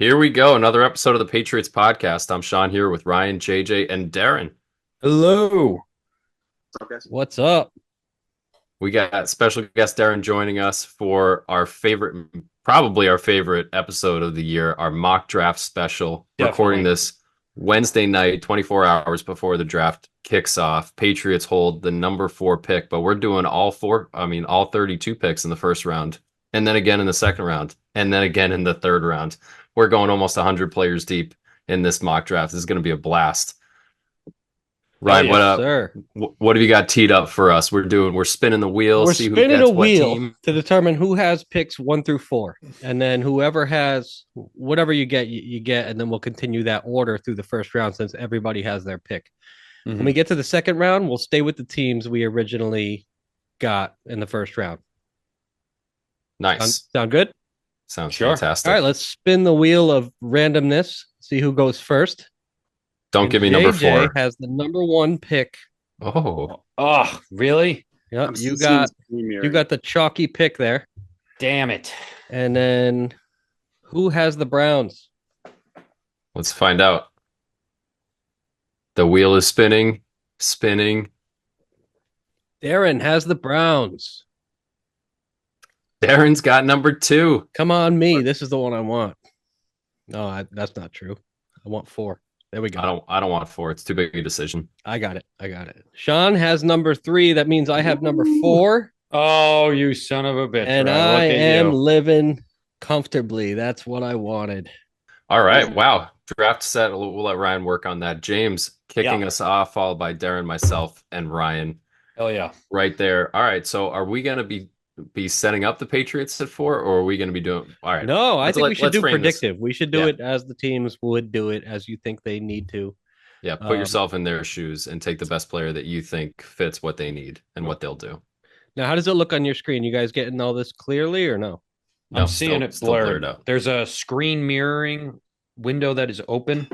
Here we go. Another episode of the Patriots podcast. I'm Sean here with Ryan, JJ, and Derin. Hello. What's up? We got special guest Derin joining us for our favorite, probably our favorite episode of the year, our mock draft special. Definitely. Recording this Wednesday night, 24 hours before the draft kicks off. Patriots hold the number 4 pick, but we're doing all 32 picks in the first round, and then again in the second round, and then again in the third round. We're going almost 100 players deep in this mock draft. This is going to be a blast. Ryan, what have you got teed up for us? We're spinning the wheel. We're see spinning who gets a wheel team. to determine who has picks 1 through 4, and then whoever has whatever you get, you get, and then we'll continue that order through the first round since everybody has their pick. When we get to the second round, we'll stay with the teams we originally got in the first round. Nice. Sound good? Sounds Sure. fantastic. All right, let's spin the wheel of randomness. See who goes first. Don't give me number JJ 4. has the number 1 pick. Oh, really? Yep, you got the chalky pick there. Damn it. And then who has the Browns? Let's find out. The wheel is spinning. Derin has the Browns. Derin's got number 2. Come on, me. This is the one I want. No, that's not true. I want 4. There we go. I don't want 4. It's too big a decision. I got it. Sean has number 3. That means I have number 4. Oh, you son of a bitch. And Ryan. I Look at am you. living comfortably. That's what I wanted. All right. Wow. Draft set. We'll let Ryan work on that. James kicking us off, followed by Derin, myself, and Ryan. Hell yeah. Right there. All right. So are we going to be setting up the Patriots at 4, or are we going to be doing? All right. No, I think we should do frame this. predictive. We should do it as the teams would do it, as you think they need to. Yeah. Put yourself in their shoes and take the best player that you think fits what they need and what they'll do. Now, how does it look on your screen? You guys getting all this clearly or no? No, I'm seeing it still blurred. out. There's a screen mirroring window that is open.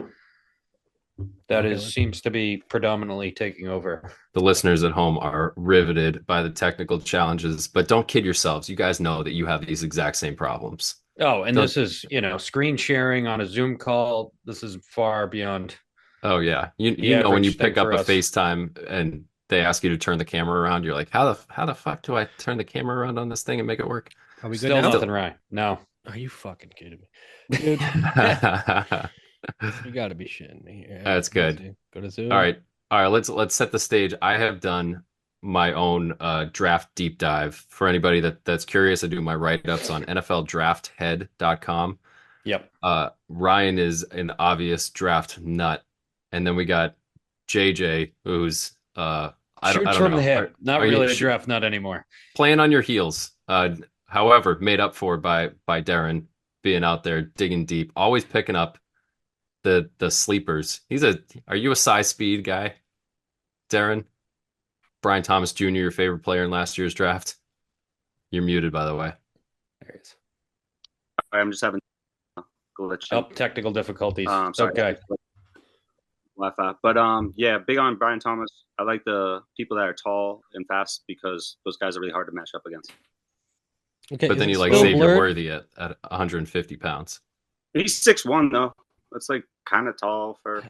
That seems to be predominantly taking over. The listeners at home are riveted by the technical challenges, but don't kid yourselves. You guys know that you have these exact same problems. Oh, and this is, screen sharing on a Zoom call. This is far beyond. Oh yeah. You know, when you pick up a FaceTime and they ask you to turn the camera around, you're like, how the fuck do I turn the camera around on this thing and make it work? Are we good Still now? nothing right. No. Are you fucking kidding me? Dude, you got to be shitting me. Yeah, That's good. Go to Zoom. All right. Let's set the stage. I have done my own draft deep dive. For anybody that's curious, I do my write-ups on NFLDraftHead.com. Yep. Ryan is an obvious draft nut, and then we got JJ, who's I don't from know. the hip. Not are you really a draft nut anymore. playing on your heels. However, made up for by Derin being out there digging deep, always picking up the sleepers. Are you a size speed guy, Derin? Brian Thomas Jr., your favorite player in last year's draft? You're muted, by the way. There he is. I'm just having glitch. Oh, technical difficulties. Sorry. Okay. Wi-Fi. But yeah, big on Brian Thomas. I like the people that are tall and fast because those guys are really hard to match up against. Okay, But then you like still Xavier blurred? Worthy at 150 pounds. He's 6'1", though. That's like kind of tall for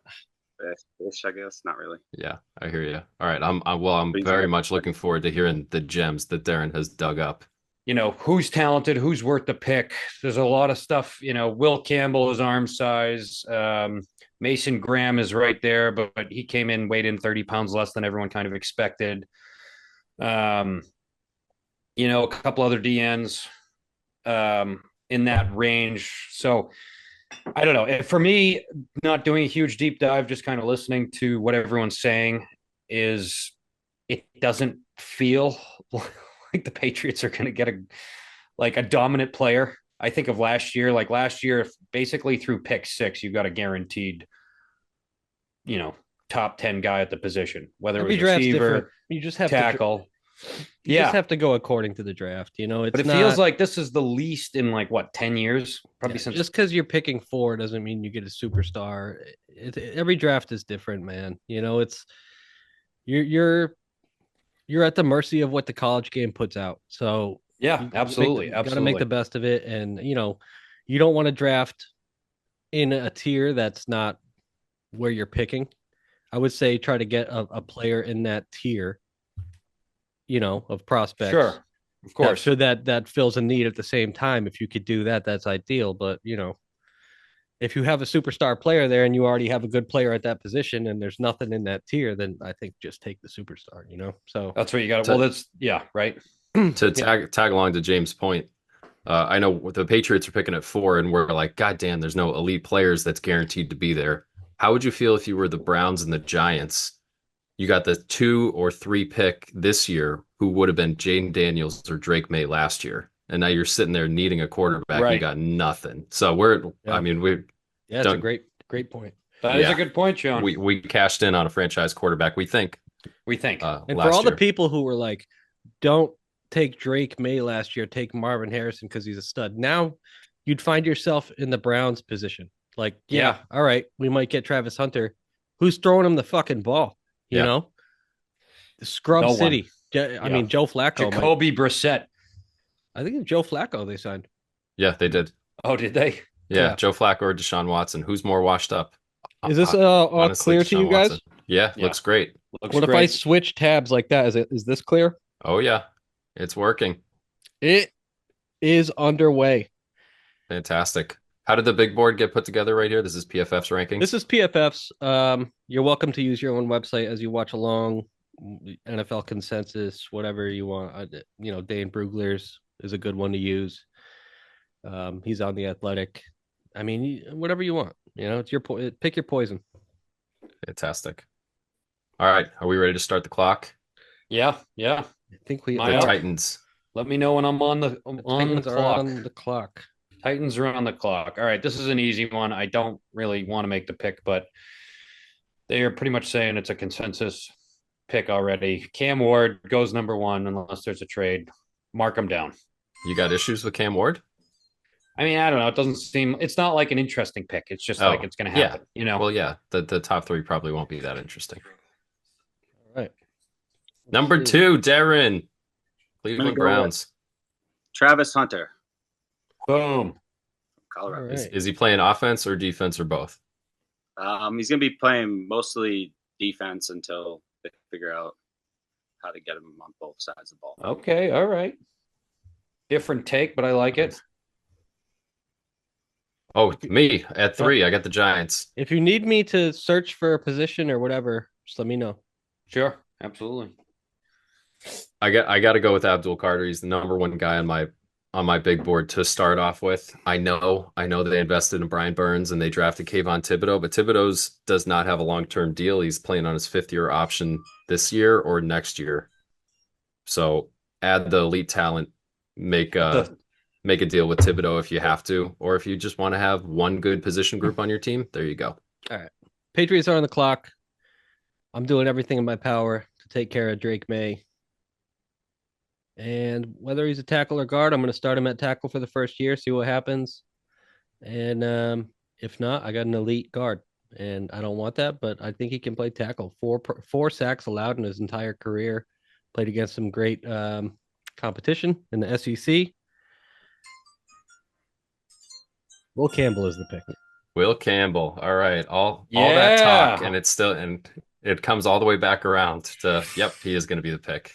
fish, I guess. Not really. Yeah, I hear you. All right, I'm very much looking forward to hearing the gems that Derin has dug up. who's talented, who's worth the pick. There's a lot of stuff. Will Campbell is arm size. Mason Graham is right there, but he came in, weighed in 30 pounds less than everyone kind of expected. A couple other DNs in that range. So I don't know. For me, not doing a huge deep dive, just kind of listening to what everyone's saying it doesn't feel like the Patriots are going to get a dominant player. I think of last year, basically through pick 6, you've got a guaranteed, top 10 guy at the position, whether Every it was draft's receiver, different. You just have tackle. You just have to go according to the draft. It's but it not, feels like this is the least in 10 years, probably since. Just because you're picking 4 doesn't mean you get a superstar. Every draft is different, man. It's you're at the mercy of what the college game puts out. So yeah, absolutely, got to make the best of it, and you don't want to draft in a tier that's not where you're picking. I would say try to get a player in that tier, of prospects. Sure, of course. So that fills a need at the same time. If you could do that, that's ideal. But if you have a superstar player there and you already have a good player at that position and there's nothing in that tier, then I think just take the superstar, So that's what you got. Well, that's right. To tag along to James' point, I know the Patriots are picking at 4, and we're like, God damn, there's no elite players that's guaranteed to be there. How would you feel if you were the Browns and the Giants? You got the 2 or 3 pick this year, who would have been Jaden Daniels or Drake May last year, and now you're sitting there needing a quarterback. Right. You got nothing. So it's a great point. That is a good point, Sean. We cashed in on a franchise quarterback. We think. And for all the people who were like, don't take Drake May last year, take Marvin Harrison because he's a stud. Now you'd find yourself in the Browns position. Like, all right, we might get Travis Hunter. Who's throwing him the fucking ball? The Scrub City. I mean, Joe Flacco. Jacoby Brissett. I think it's Joe Flacco they signed. Yeah, they did. Oh, did they? Yeah, Joe Flacco or Deshaun Watson. Who's more washed up? Is this honestly, clear to you guys? Watson. Yeah, looks great. What if I switch tabs like that? Is this clear? Oh, yeah. It's working. It is underway. Fantastic. How did the big board get put together right here? This is PFF's rankings. This is PFF's. You're welcome to use your own website as you watch along. NFL consensus, whatever you want. Dane Brugler's is a good one to use. He's on The Athletic. I mean, whatever you want. It's your pick your poison. Fantastic. All right, are we ready to start the clock? Yeah. I think the Titans. Let me know when I'm on the Titans clock. Are on the clock. Titans are on the clock. All right, this is an easy one. I don't really want to make the pick, but they are pretty much saying it's a consensus pick already. Cam Ward goes number 1 unless there's a trade. Mark him down. You got issues with Cam Ward? I mean, I don't know. It doesn't seem. It's not like an interesting pick. It's just like it's going to happen. Well, yeah. The top 3 probably won't be that interesting. All right. Number 2, Derin. Cleveland Browns. Travis Hunter. Boom. Colorado. Right. Is he playing offense or defense or both? He's going to be playing mostly defense until they figure out how to get him on both sides of the ball. Okay. All right. Different take, but I like it. Oh, me at 3. I got the Giants. If you need me to search for a position or whatever, just let me know. Sure. Absolutely. I got to go with Abdul Carter. He's the number 1 guy on my big board to start off with. I know they invested in Brian Burns and they drafted Kayvon Thibodeau, but Thibodeau's does not have a long-term deal. He's playing on his 5th-year option this year or next year. So add the elite talent, make a deal with Thibodeau if you have to, or if you just want to have one good position group on your team, there you go. All right. Patriots are on the clock. I'm doing everything in my power to take care of Drake May. And whether he's a tackle or guard, I'm going to start him at tackle for the first year, see what happens. And if not, I got an elite guard. And I don't want that, but I think he can play tackle. Four sacks allowed in his entire career. Played against some great competition in the SEC. Will Campbell is the pick. Will Campbell. All right. All that talk, and it comes all the way back around to, yep, he is going to be the pick.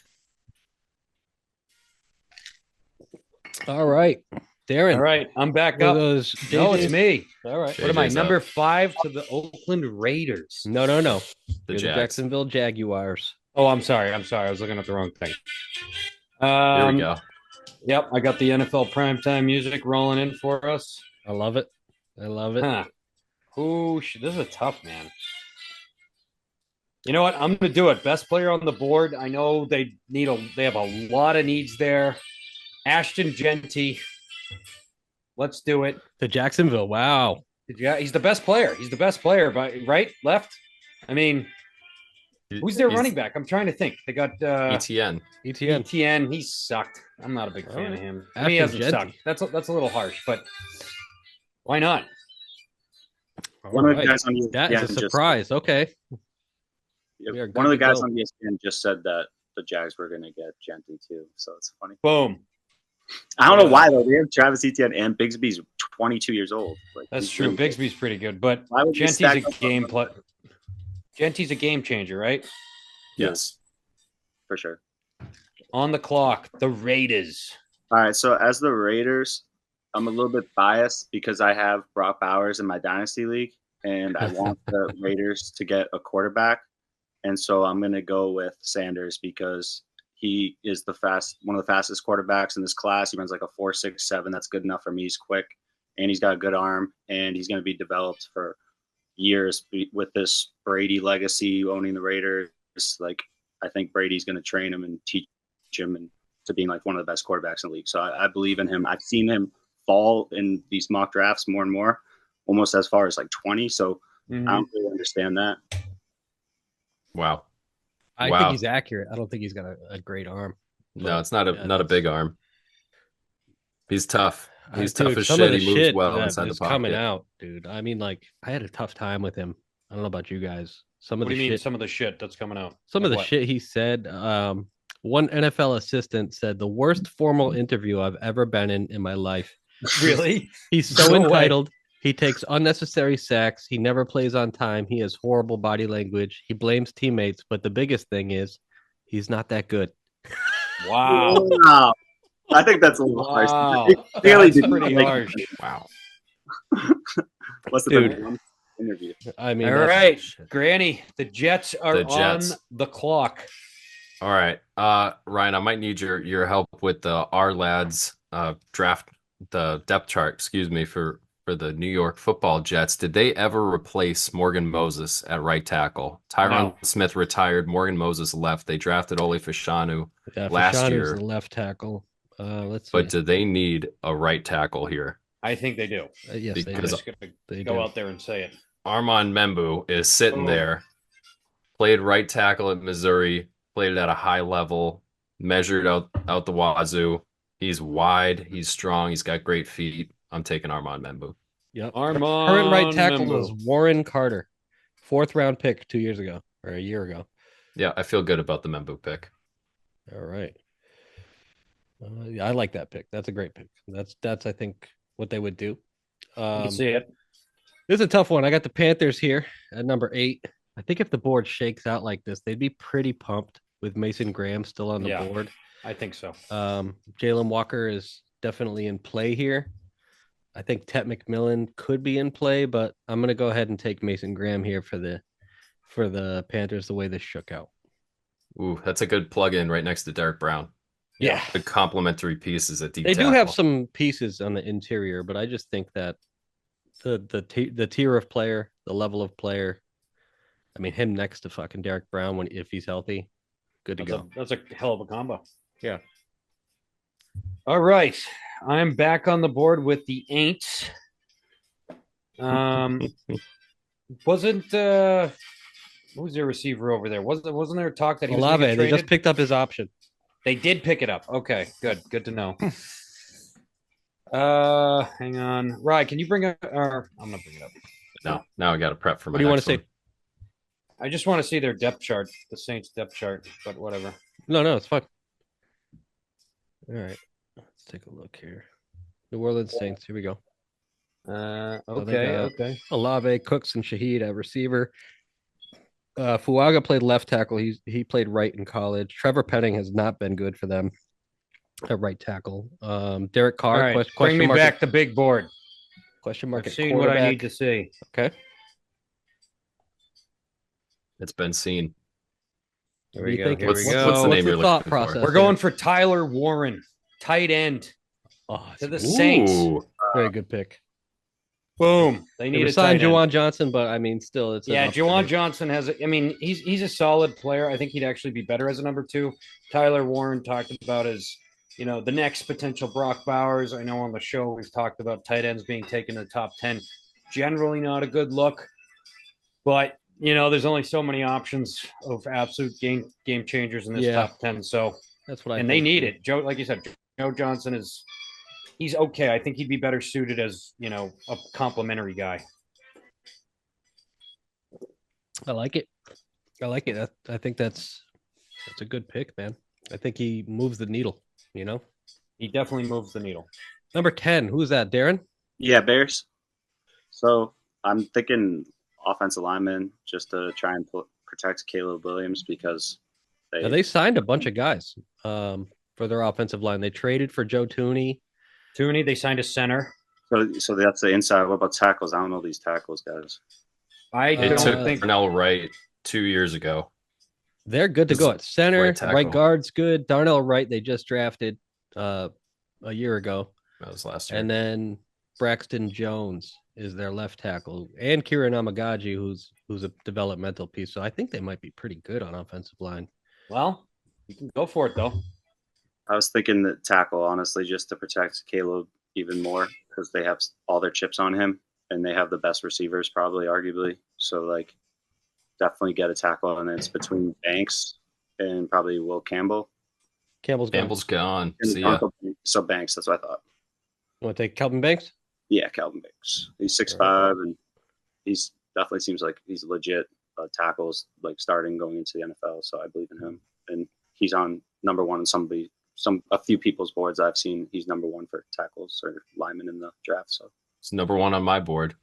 All right, Derin. All right, I'm back Were up. those No, JJ's? it's me. All right. What am I? JJ's Number up. 5 to the Oakland Raiders. No. The You're the Jags. Jacksonville Jaguars. Oh, I'm sorry. I was looking at the wrong thing. Here we go. Yep, I got the NFL primetime music rolling in for us. I love it. Huh. This is a tough man. You know what? I'm going to do it. Best player on the board. I know they have a lot of needs there. Ashton Genty. Let's do it. The Jacksonville. Wow. Yeah, he's the best player. He's the best player, but right, left. I mean, who's their running back? I'm trying to think. They got ETN. ETN. He sucked. I'm not a big fan of him. Ashton He hasn't Genty. sucked. That's a little harsh, but why not? One of the guys on ESPN That is a surprise. Okay. One of the guys on ESPN just said that the Jags were going to get Genty too, so it's funny. Boom. I don't know why though. They have Travis Etienne and Bigsby's 22 years old. Like, That's true. Bigsby's pretty good, but Why would you Genty's stack a up game on play. Genty's a game changer, right? Yes. for sure. On the clock, the Raiders. All right, so as the Raiders, I'm a little bit biased because I have Brock Bowers in my dynasty league, and I want the Raiders to get a quarterback, and so I'm going to go with Sanders because he is one of the fastest quarterbacks in this class. He runs like a 4.67. That's good enough for me. He's quick, and he's got a good arm, and he's going to be developed for years with this Brady legacy owning the Raiders. Like, I think Brady's going to train him and teach him and to being like one of the best quarterbacks in the league. So I believe in him. I've seen him fall in these mock drafts more and more, almost as far as like 20. So I don't really understand that. Wow. I think he's accurate. I don't think he's got a great arm. No, it's not a big arm. He's tough. He's tough as some shit. of the He moves shit well that inside the is pocket. coming out, dude. I mean, like, I had a tough time with him. I don't know about you guys. Some of What do the you mean? shit. Some of the shit that's coming out. Some of the shit he said. One NFL assistant said the worst formal interview I've ever been in my life. Really? He's so No way. entitled. He takes unnecessary sacks. He never plays on time. He has horrible body language. He blames teammates. But the biggest thing is he's not that good. Wow. Wow. I think that's a little harsh. Wow. It really That's didn't pretty make- harsh. Wow. Must have Dude. been one interview. I mean, All that's- right, Granny, the Jets are The Jets. on the clock. All right. Ryan, I might need your help with the our lads draft, the depth chart, excuse me, for the New York Football Jets. Did they ever replace Morgan Moses at right tackle? Tyron No. Smith retired. Morgan Moses left. They drafted Ole Fashanu last Fashanu's year. the left tackle. Let's see. But do they need a right tackle here? I think they do. Yes, they I'm Because- do. just gonna They go do. out there and say it. Armand Membu is sitting Oh. there, played right tackle at Missouri, played it at a high level, measured out the wazoo. He's wide, he's strong, he's got great feet. I'm taking Armand Membu. Yep. Armand Current right tackle Membu. is Warren Carter, 4th round pick 2 years ago or a year ago. Yeah, I feel good about the Membu pick. All right. Yeah, I like that pick. That's a great pick. That's I think what they would do. You can see it. This is a tough one. I got the Panthers here at number 8. I think if the board shakes out like this, they'd be pretty pumped with Mason Graham still on the Yeah. board. I think so. Jalen Walker is definitely in play here. I think Tet McMillan could be in play, but I'm gonna go ahead and take Mason Graham here for the Panthers the way this shook out. Ooh, that's a good plug-in right next to Derek Brown. Yeah. Good complementary pieces at deep They do tackle. have some pieces on the interior, but I just think that the tier of player, the level of player, I mean, him next to fucking Derek Brown if he's healthy, good to go. That's a hell of a combo. Yeah. All right. I'm back on the board with the Aints. Wasn't who's their receiver over there? Wasn't there talk that he was gonna Olave, get they just traded? picked up his option. They did pick it up. Okay, good to know. Hang on. Ryan, can you bring up or I'm gonna bring it up. No, now I got to prep for my What do you want next to say? one. I just want to see their depth chart, the Saints depth chart, but whatever. No, it's fine. All right, let's take a look here. New Orleans Saints. Here we go. Okay. Olave, Cooks, and Shaheed at receiver. Fuaga played left tackle. He played right in college. Trevor Penning has not been good for them. at right tackle. Derek Carr, All right, bring question me mark back the big board. question mark I've at seen what I need quarterback. to see. Okay. It's been seen. Here What do we you go. think? Here we What's the go. What's name the you're thought looking for? process? We're going for Tyler Warren, tight end Oh, to the it's Saints. Ooh, a very good pick. Boom. They They need a signed tight end. Jawan Johnson, but I mean, still, it's Yeah, an Juwan upgrade. Johnson has. I mean, he's a solid player. I think he'd actually be better as a number two. Tyler Warren talked about as the next potential Brock Bowers. I know on the show we've talked about tight ends being taken to the top 10. Generally not a good look, but there's only so many options of absolute game changers in this Yeah. top 10. So, That's what I and think they need too. it. Joe, like you said, Joe Johnson he's okay. I think he'd be better suited as a complimentary guy. I like it. I like it. I think that's a good pick, man. I think he moves the needle. He definitely moves the needle. Number 10. Who's that? Derin? Yeah, Bears. So I'm thinking offensive lineman just to try and protect Caleb Williams because Now, they signed a bunch of guys for their offensive line. They traded for Joe Tooney. They signed a center. so that's the inside. What about tackles? I don't know these tackles guys. I they don't took think Darnell Wright 2 years ago. They're good to It's go at center. right tackle. Right guard's good. Darnell Wright, they just drafted a year ago. That was last year. And then Braxton Jones is their left tackle. And Kieran Amagaji, who's a developmental piece. So I think they might be pretty good on offensive line. Well, you can go for it though. I was thinking that tackle, honestly, just to protect Caleb even more because they have all their chips on him and they have the best receivers, probably, arguably. So, definitely get a tackle, and it's between Banks and probably Will Campbell. Campbell's gone. See ya. So Banks, that's what I thought. You want to take Kelvin Banks? Yeah, Calvin Banks. He's 6'5", and he's definitely seems like he's legit tackles, starting going into the NFL. So I believe in him, and he's on number one on a few people's boards I've seen. He's number one for tackles or linemen in the draft. So it's number one on my board.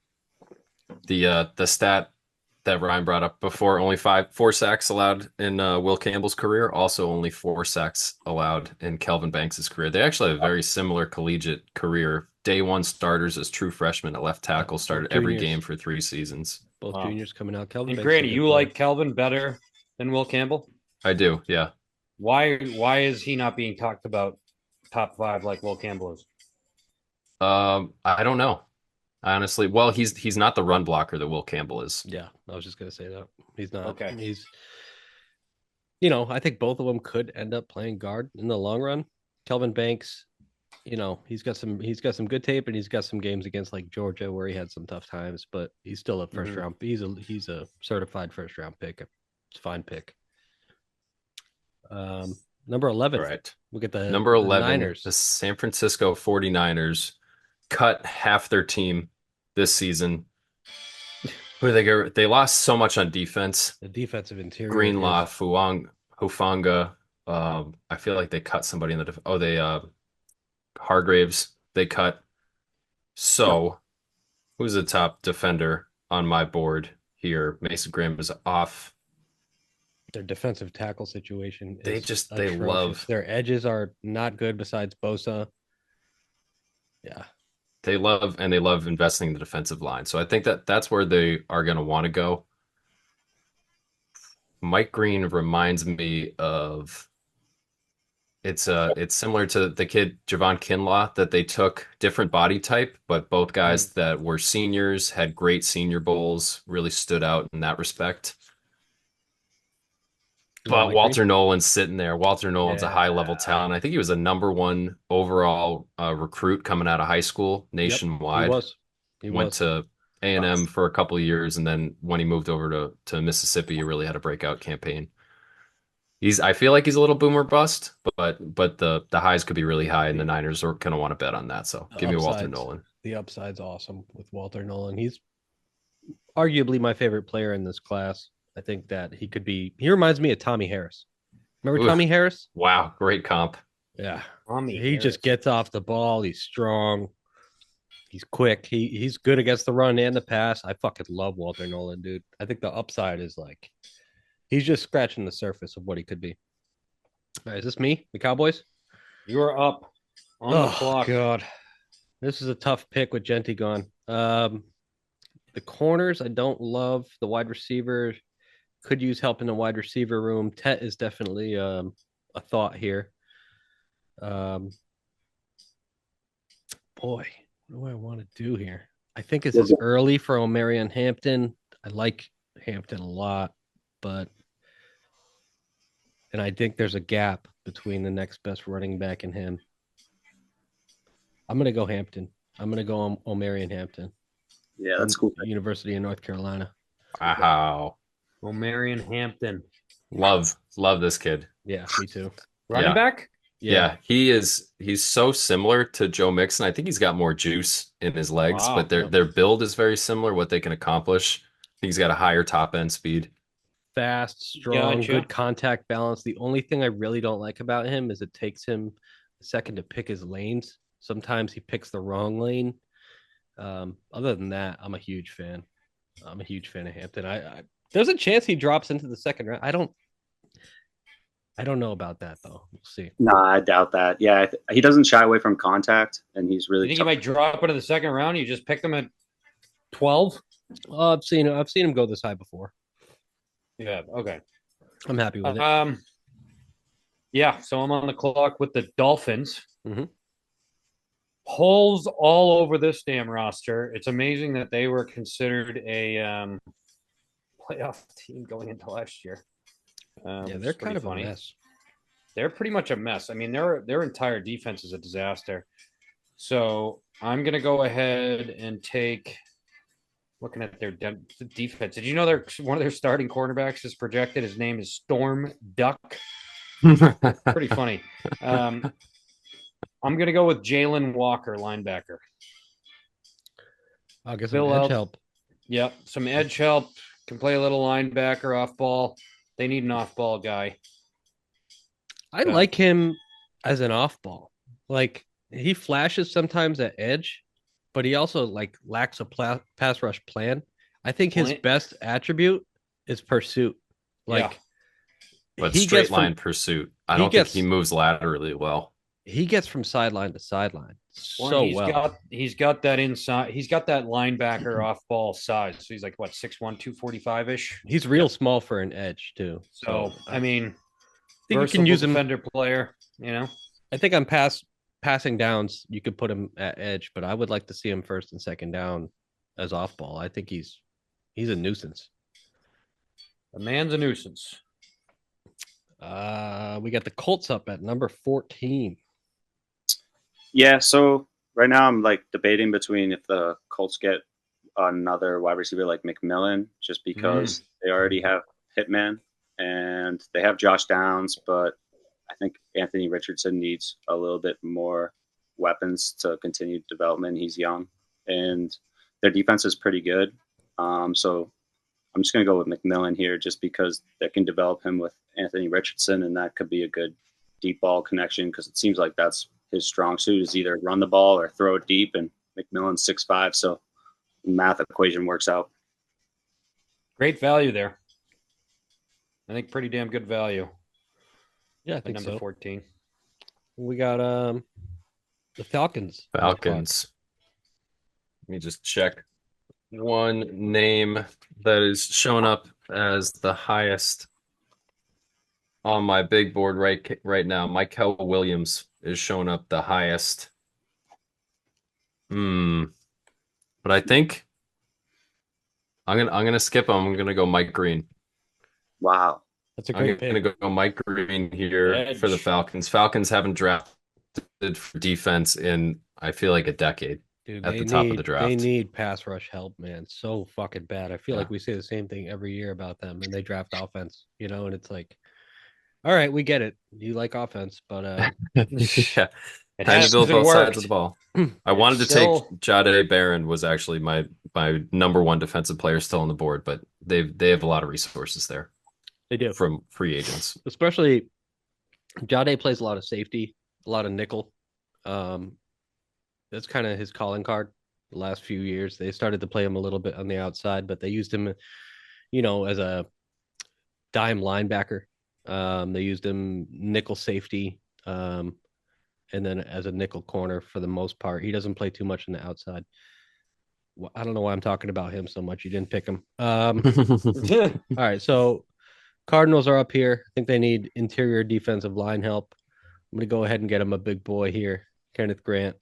The stat that Ryan brought up before, only 4 sacks allowed in Will Campbell's career, also only 4 sacks allowed in Kelvin Banks' career. They actually have a very similar collegiate career. Day one starters as true freshmen at left tackle, started every game for 3 seasons. Both juniors coming out. Kelvin And Banks Granny, you like Kelvin better than Will Campbell? I do, yeah. Why is he not being talked about top 5 like Will Campbell is? I don't know. Honestly, well, he's not the run blocker that Will Campbell is. Yeah, I was just gonna say that. He's not. Okay. He's I think both of them could end up playing guard in the long run. Kelvin Banks, he's got some good tape, and he's got some games against like Georgia where he had some tough times, but he's still a first round. He's a certified first round pick. It's a fine pick. Number 11. Right. We'll get the number 11. Niners. The San Francisco 49ers cut half their team this season. Who they go? They lost so much on defense. The defensive interior. Greenlaw, Hufanga. I feel like they cut somebody in the Hargraves. They cut. So, who's the top defender on my board here? Mason Graham is off. Their defensive tackle situation They is they atrocious. love Their edges are not good besides Bosa. Yeah. they love investing in the defensive line. So I think that's where they are going to want to go. Mike Green reminds me of it's similar to the kid Javon Kinlaw that they took, different body type, but both guys that were seniors, had great senior bowls, really stood out in that respect. But Walter Nolan's sitting there. Walter Nolan's a high-level talent. I think he was a number 1 overall recruit coming out of high school nationwide. Yep, he went to A&M for a couple of years, and then when he moved over to Mississippi, he really had a breakout campaign. I feel like he's a little boomer bust, but the highs could be really high, and the Niners are going to want to bet on that. So give me Walter Nolan. The upside's awesome with Walter Nolan. He's arguably my favorite player in this class. I think that he reminds me of Tommy Harris. Remember Tommy Harris? Wow, great comp. Yeah. Tommy Harris just gets off the ball. He's strong. He's quick. He's good against the run and the pass. I fucking love Walter Nolan, dude. I think the upside is he's just scratching the surface of what he could be. All right, is this me? The Cowboys? You're up on the clock. God, this is a tough pick with Genty gone. The corners I don't love. The wide receiver could use help in the wide receiver room. Tet is definitely a thought here. Um, boy, what do I want to do here? I think this is early for O'Marion Hampton. I like Hampton a lot, but and I think there's a gap between the next best running back and him. I'm gonna go Hampton. I'm gonna go O'Marion Hampton. Yeah, that's cool. University of North Carolina. Wow. O'Marion Hampton. Love this kid. Yeah, me too. Running back? Yeah, he's so similar to Joe Mixon. I think he's got more juice in his legs, but their build is very similar, what they can accomplish. I think he's got a higher top end speed. Fast, strong, good contact balance. The only thing I really don't like about him is it takes him a second to pick his lanes. Sometimes he picks the wrong lane. Other than that, I'm a huge fan. I'm a huge fan of Hampton. I there's a chance he drops into the second round. I don't know about that though. We'll see. Nah, I doubt that. Yeah, he doesn't shy away from contact, and he's really. You think he might drop into the second round? You just picked him at 12? I've seen him go this high before. Yeah. Okay. I'm happy with it. Yeah. So I'm on the clock with the Dolphins. Mm-hmm. Holes all over this damn roster. It's amazing that they were considered a playoff team going into last year. Yeah, they're kind of funny. A mess. They're pretty much a mess. I mean, their entire defense is a disaster. So I'm gonna go ahead and take. Looking at their defense, did you know one of their starting cornerbacks is projected? His name is Storm Duck. Pretty funny. I'm gonna go with Jalen Walker, linebacker. I'll get some edge help. Yep, some edge help. Can play a little linebacker off ball. They need an off ball guy. I like him as an off ball. Like he flashes sometimes at edge, but he also lacks a pass rush plan. I think his best attribute is pursuit. But straight line pursuit. I don't think he moves laterally well. He gets from sideline to sideline He's got that inside. He's got that linebacker off ball size. So he's like what 6'1", 245 ish. He's real small for an edge too. So I mean, I think you can use him defender player. You know, I think on passing downs, you could put him at edge, but I would like to see him first and second down as off ball. I think he's a nuisance. The man's a nuisance. We got the Colts up at number 14. Yeah, so right now I'm debating between if the Colts get another wide receiver like McMillan, just because they already have Hitman and they have Josh Downs, but I think Anthony Richardson needs a little bit more weapons to continue development. He's young, and their defense is pretty good. So I'm just going to go with McMillan here just because they can develop him with Anthony Richardson, and that could be a good deep ball connection because it seems like that's his strong suit is either run the ball or throw it deep, and McMillan's 6'5", so the math equation works out. Great value there. I think pretty damn good value. Yeah, I think number 14. We got the Falcons. Falcons. Let me just check one name that is showing up as the highest on my big board right now. Michael Williams is showing up the highest. But I think I'm gonna skip him. I'm gonna go Mike Green. Wow. That's a great pick. I'm going to go Mike Green here for the Falcons. Falcons haven't drafted for defense in, I feel like, a decade. Dude, at the top of the draft. They need pass rush help, man. So fucking bad. I feel like we say the same thing every year about them, and they draft offense, and it's like, all right, we get it. You like offense, but yeah. Handle both sides of the ball. I wanted to take Jahdae Barron was actually my number one defensive player still on the board, but they have a lot of resources there. They do. From free agents. Especially Jahdae plays a lot of safety, a lot of nickel. That's kind of his calling card the last few years. They started to play him a little bit on the outside, but they used him, as a dime linebacker. They used him nickel safety. and then as a nickel corner for the most part. He doesn't play too much on the outside. Well, I don't know why I'm talking about him so much. You didn't pick him. All right, so Cardinals are up here. I think they need interior defensive line help. I'm going to go ahead and get him a big boy here, Kenneth Grant.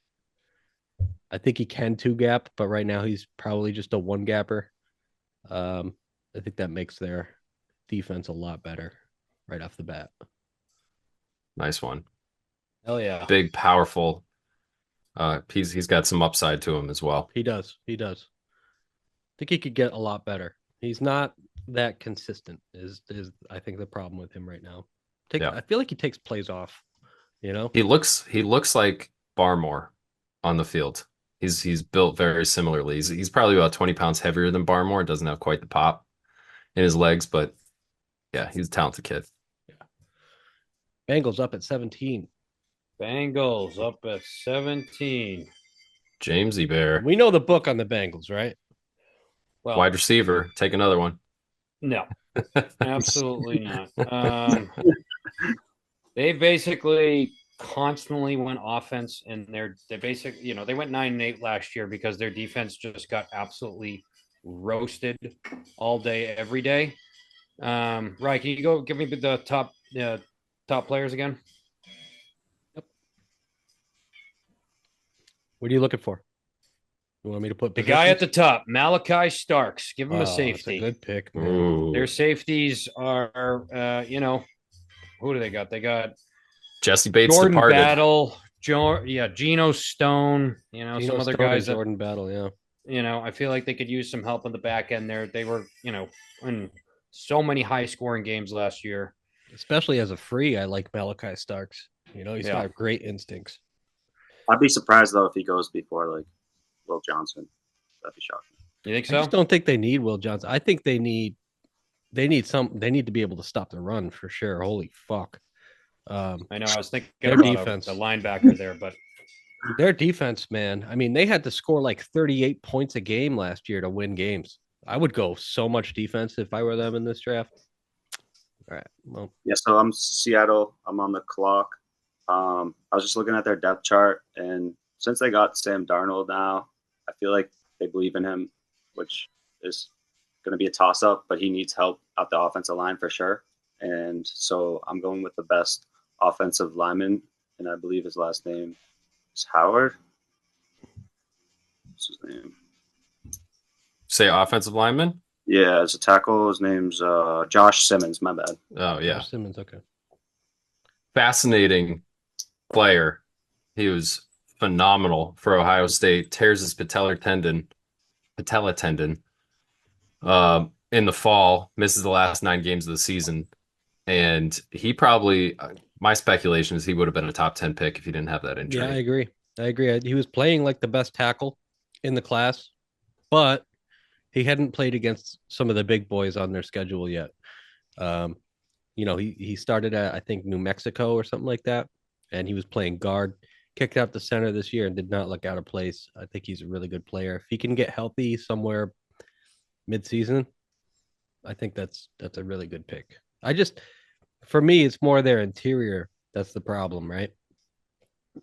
I think he can two gap, but right now he's probably just a one gapper. I think that makes their defense a lot better right off the bat. Nice one. Hell yeah. Big, powerful. He's got some upside to him as well. He does. He does. I think he could get a lot better. He's not that consistent. Is I think the problem with him right now. I feel like he takes plays off. You know, he looks like Barmore on the field. He's built very similarly. He's probably about 20 pounds heavier than Barmore. Doesn't have quite the pop in his legs, but yeah, he's a talented kid. Yeah. Bengals up at 17. Bengals up at 17. Jamesy Bear. We know the book on the Bengals, right? Well, wide receiver. Take another one. No, absolutely not. They basically constantly went offense, and they basically, they went 9-8 last year because their defense just got absolutely roasted all day, every day. Right? Can you go give me the top players again? Yep. What are you looking for? You want me to put the guy at the top, Malachi Starks? Give him a safety. That's a good pick, man. Their safeties are, who do they got? They got Jesse Bates Jordan departed. Battle, Geno Stone. Geno some other Stone guys. Jordan Battle, yeah. I feel like they could use some help on the back end there. They were, in so many high scoring games last year. Especially as a free, I like Malachi Starks. He's got great instincts. I'd be surprised though if he goes before like Will Johnson. That'd be shocking. You think so? I just don't think they need Will Johnson. I think they need to be able to stop the run for sure. Holy fuck. I know. I was thinking their about defense, the linebacker there, but their defense, man. I mean, they had to score like 38 points a game last year to win games. I would go so much defense if I were them in this draft. All right. Well, yeah. So I'm Seattle. I'm on the clock. I was just looking at their depth chart, and since they got Sam Darnold now, I feel like they believe in him, which is going to be a toss-up, but he needs help out the offensive line for sure. And so I'm going with the best offensive lineman, and I believe his last name is Howard. What's his name? Say offensive lineman? Yeah, as a tackle, his name's Josh Simmons. My bad. Oh, yeah. Josh Simmons, okay. Fascinating player. He was phenomenal for Ohio State. Tears his patella tendon in the fall, misses the last 9 games of the season. And he probably, my speculation is he would have been a top 10 pick if he didn't have that injury. Yeah, I agree. He was playing like the best tackle in the class, but he hadn't played against some of the big boys on their schedule yet. He started at, I think, New Mexico or something like that, and he was playing guard, kicked out the center this year and did not look out of place. I think he's a really good player. If he can get healthy somewhere mid-season, I think that's a really good pick. For me, it's more their interior that's the problem, right?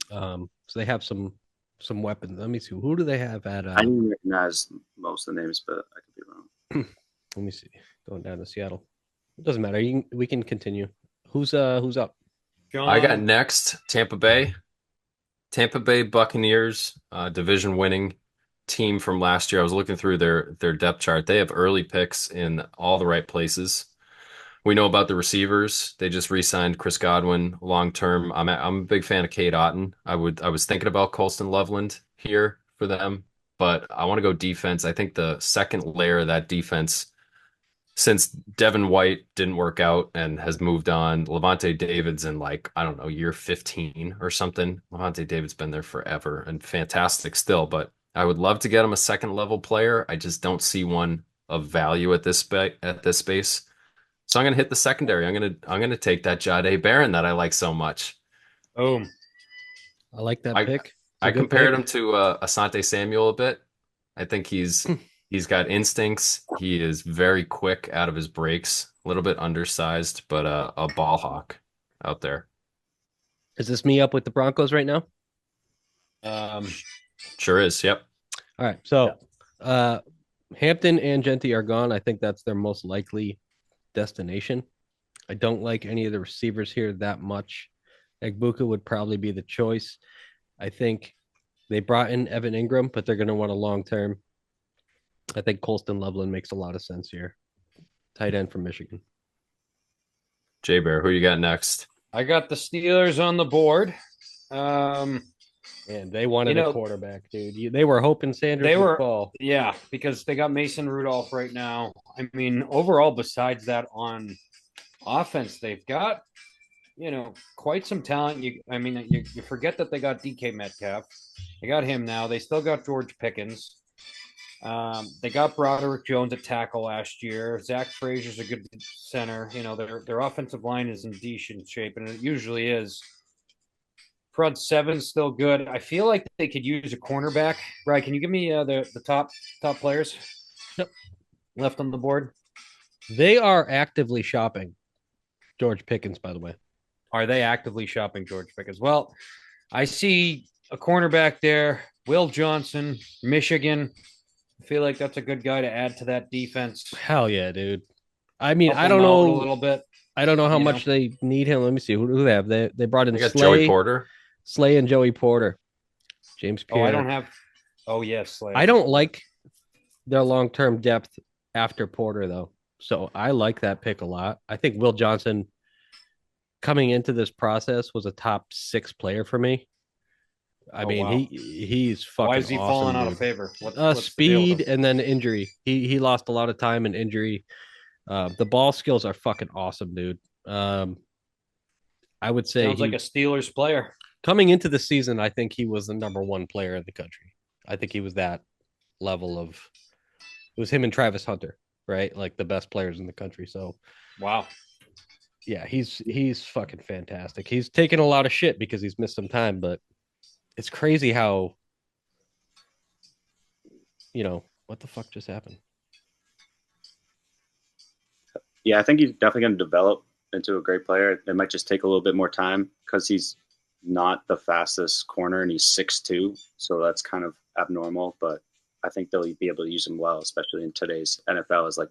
So they have some weapons. Let me see. Who do they have at? I didn't recognize most of the names, but I could be wrong. Let me see. Going down to Seattle. It doesn't matter. We can continue. Who's up? John. I got next Tampa Bay. Tampa Bay Buccaneers, division winning team from last year. I was looking through their depth chart. They have early picks in all the right places. We know about the receivers. They just re-signed Chris Godwin long term. I'm a big fan of Cade Otton. I was thinking about Colston Loveland here for them, but I want to go defense. I think the second layer of that defense, since Devin White didn't work out and has moved on, Levante David's in year 15 or something. Levante David's been there forever and fantastic still, but I would love to get him a second level player. I just don't see one of value at this space. So I'm going to hit the secondary. I'm going to take that Jahdae Barron that I like so much. Boom. I like that pick. I compared him to Asante Samuel a bit. I think he's got instincts. He is very quick out of his breaks. A little bit undersized, but a ball hawk out there. Is this me up with the Broncos right now? Sure is. Yep. All right. So Hampton and Genty are gone. I think that's their most likely destination. I don't like any of the receivers here that much. Egbuka would probably be the choice. I think they brought in Evan Ingram, but they're going to want a long term. I think Colston Loveland makes a lot of sense here. Tight end from Michigan. Jay Bear, who you got next? I got the Steelers on the board. And they wanted a quarterback, dude. They were hoping Sanders would fall. Yeah, because they got Mason Rudolph right now. I mean, overall, besides that on offense, they've got, quite some talent. You forget that they got DK Metcalf. They got him now. They still got George Pickens. They got Broderick Jones at tackle last year. Zach Frazier's a good center. Their offensive line is in decent shape, and it usually is. Front seven's still good. I feel like they could use a cornerback. Right? Can you give me the top players? Yep. Left on the board. They are actively shopping George Pickens, by the way. Are they actively shopping George Pickens? Well, I see a cornerback there. Will Johnson, Michigan. I feel like that's a good guy to add to that defense. Hell yeah, dude. I mean, I don't know a little bit. I don't know how much they need him. Let me see. Who do they have? They brought in Joey Porter. Slay and Joey Porter. James Pierre. Oh, I don't have. Oh, yes. Slay. I don't like their long-term depth after Porter, though. So I like that pick a lot. I think Will Johnson coming into this process was a top 6 player for me. I mean, wow. he's fucking. Why is he awesome, falling out dude. of favor? What's speed and then injury. He lost a lot of time in injury. The ball skills are fucking awesome, dude. I would say sounds like a Steelers player. Coming into the season, I think he was the number 1 player in the country. I think he was that level of. It was him and Travis Hunter, right? Like the best players in the country. So, wow. Yeah, he's fucking fantastic. He's taken a lot of shit because he's missed some time, but it's crazy how, what the fuck just happened? Yeah, I think he's definitely going to develop into a great player. It might just take a little bit more time because he's not the fastest corner and he's 6'2", so that's kind of abnormal. But I think they'll be able to use him well, especially in today's NFL as like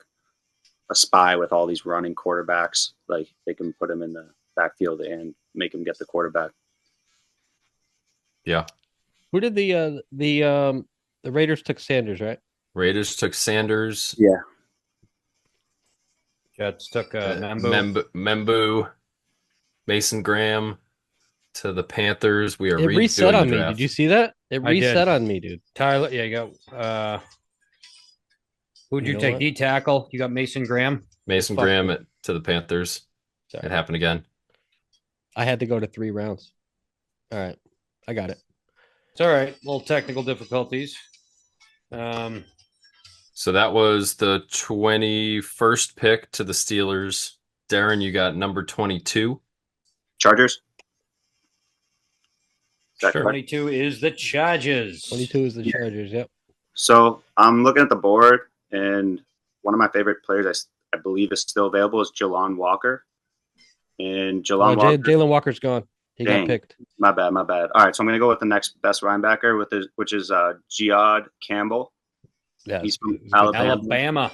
a spy with all these running quarterbacks. Like they can put him in the backfield and make him get the quarterback. Yeah. Who did the Raiders took Sanders, right? Raiders took Sanders. Yeah. Jets took Membu, Mason Graham to the Panthers. We are it reset on me. Draft. Did you see that? It reset on me, dude. Tyler, yeah, you go. Who'd you take? D tackle. You got Mason Graham. Mason Graham to the Panthers. Sorry. It happened again. I had to go to 3 rounds. All right, I got it. It's all right. Little technical difficulties. So that was the 21st pick to the Steelers. Derin, you got number 22. Chargers. Sure. 22 is the Chargers. 22 is the Chargers, yep. So I'm looking at the board, and one of my favorite players I believe is still available is Jalon Walker. And Jalen Walker's gone. He got picked. My bad. All right, so I'm going to go with the next best linebacker, which is Jiad Campbell. Yeah, he's from Alabama.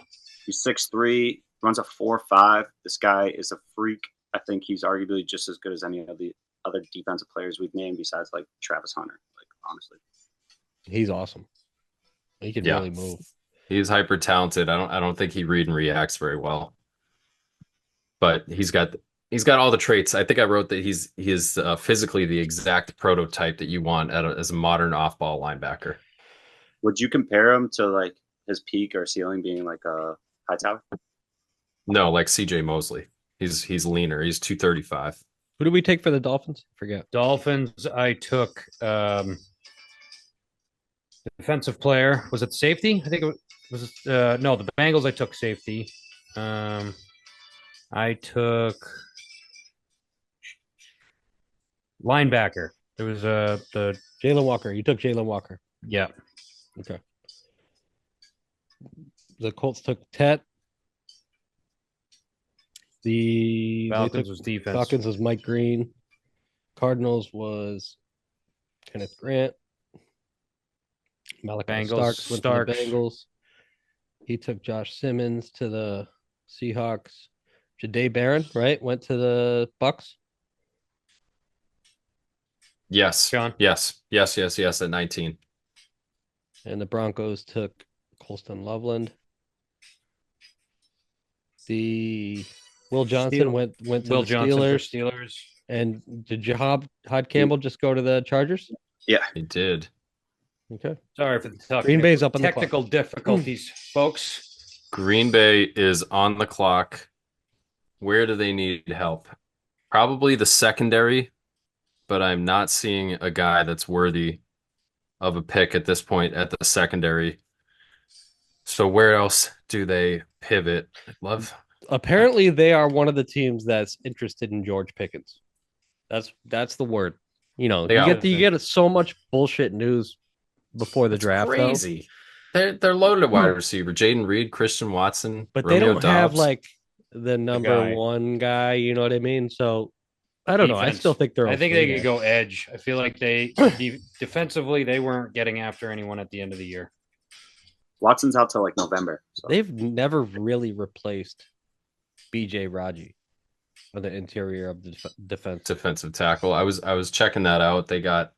He's 6'3", runs a 4.5. This guy is a freak. I think he's arguably just as good as any of the other defensive players we've named besides like Travis Hunter. Like honestly, he's awesome. He can really move. He's hyper talented. I don't think he read and reacts very well, but he's got all the traits. I think I wrote that he is physically the exact prototype that you want as a modern off-ball linebacker. Would you compare him to like his peak or ceiling being like a Hightower? No, like CJ Mosley. He's leaner. He's 235. Who did we take for the Dolphins? Forget. Dolphins. I took defensive player. Was it safety? I think it was. No, the Bengals. I took safety. I took linebacker. There was the Jalen Walker. You took Jalen Walker. Yeah. Okay. The Colts took Tet. The Falcons was defense. Falcons was Mike Green. Cardinals was Kenneth Grant. Malachi Bengals, Starks went to the Bengals. He took Josh Simmons to the Seahawks. Jahdae Barron, right, went to the Bucks. Yes. Sean? Yes. At 19. And the Broncos took Colston Loveland. The Will Johnson went to Will the Johnson for Steelers. Steelers. And did Hod Campbell just go to the Chargers? Yeah. He did. Okay. Sorry for the Green Bay's up on the technical difficulties, folks. Green Bay is on the clock. Where do they need help? Probably the secondary, but I'm not seeing a guy that's worthy of a pick at this point at the secondary. So where else do they pivot? Love. Apparently, they are one of the teams that's interested in George Pickens. That's the word. You know, you get so much bullshit news before the draft. Crazy. They're loaded at wide receiver. Jaden Reed, Christian Watson, but Romeo they don't have Doubs. like the number one guy. You know what I mean? So I don't know. I still think they're. I think they could go edge. I feel like they defensively they weren't getting after anyone at the end of the year. Watson's out till like November. So. They've never really replaced BJ Raji on the interior of the defensive tackle. I was checking that out. They got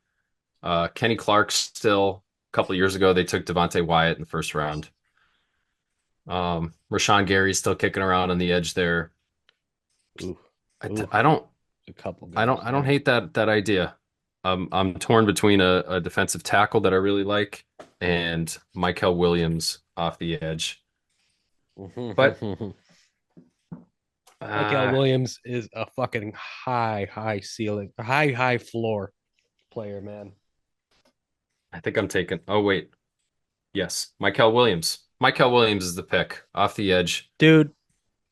Kenny Clark still. A couple of years ago, they took Devontae Wyatt in the first round. Rashawn Gary's still kicking around on the edge there. I don't hate that idea. I'm torn between a defensive tackle that I really like and Mykel Williams off the edge. But Mykel Williams is a fucking high ceiling, high floor player, man. I think I'm taking. Oh wait, yes, Mykel Williams. Mykel Williams is the pick off the edge, dude.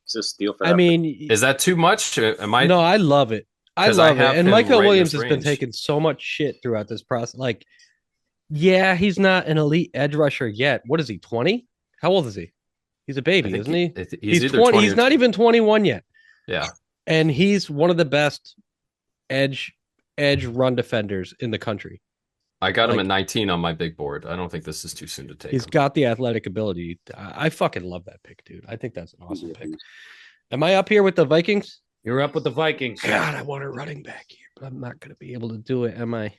It's a steal for. I mean, is that too much? Am I? No, I love it. I love it. And Mykel Williams has been taking so much shit throughout this process. Like, yeah, he's not an elite edge rusher yet. What is he? 20? How old is he? He's a baby, isn't he? He's 20. He's not even 21 yet. Yeah, and he's one of the best edge run defenders in the country. I got him at 19 on my big board. I don't think this is too soon to take. He's got the athletic ability. I fucking love that pick, dude. I think that's an awesome pick. Am I up here with the Vikings? You're up with the Vikings. God, I want a running back here, but I'm not going to be able to do it, am I?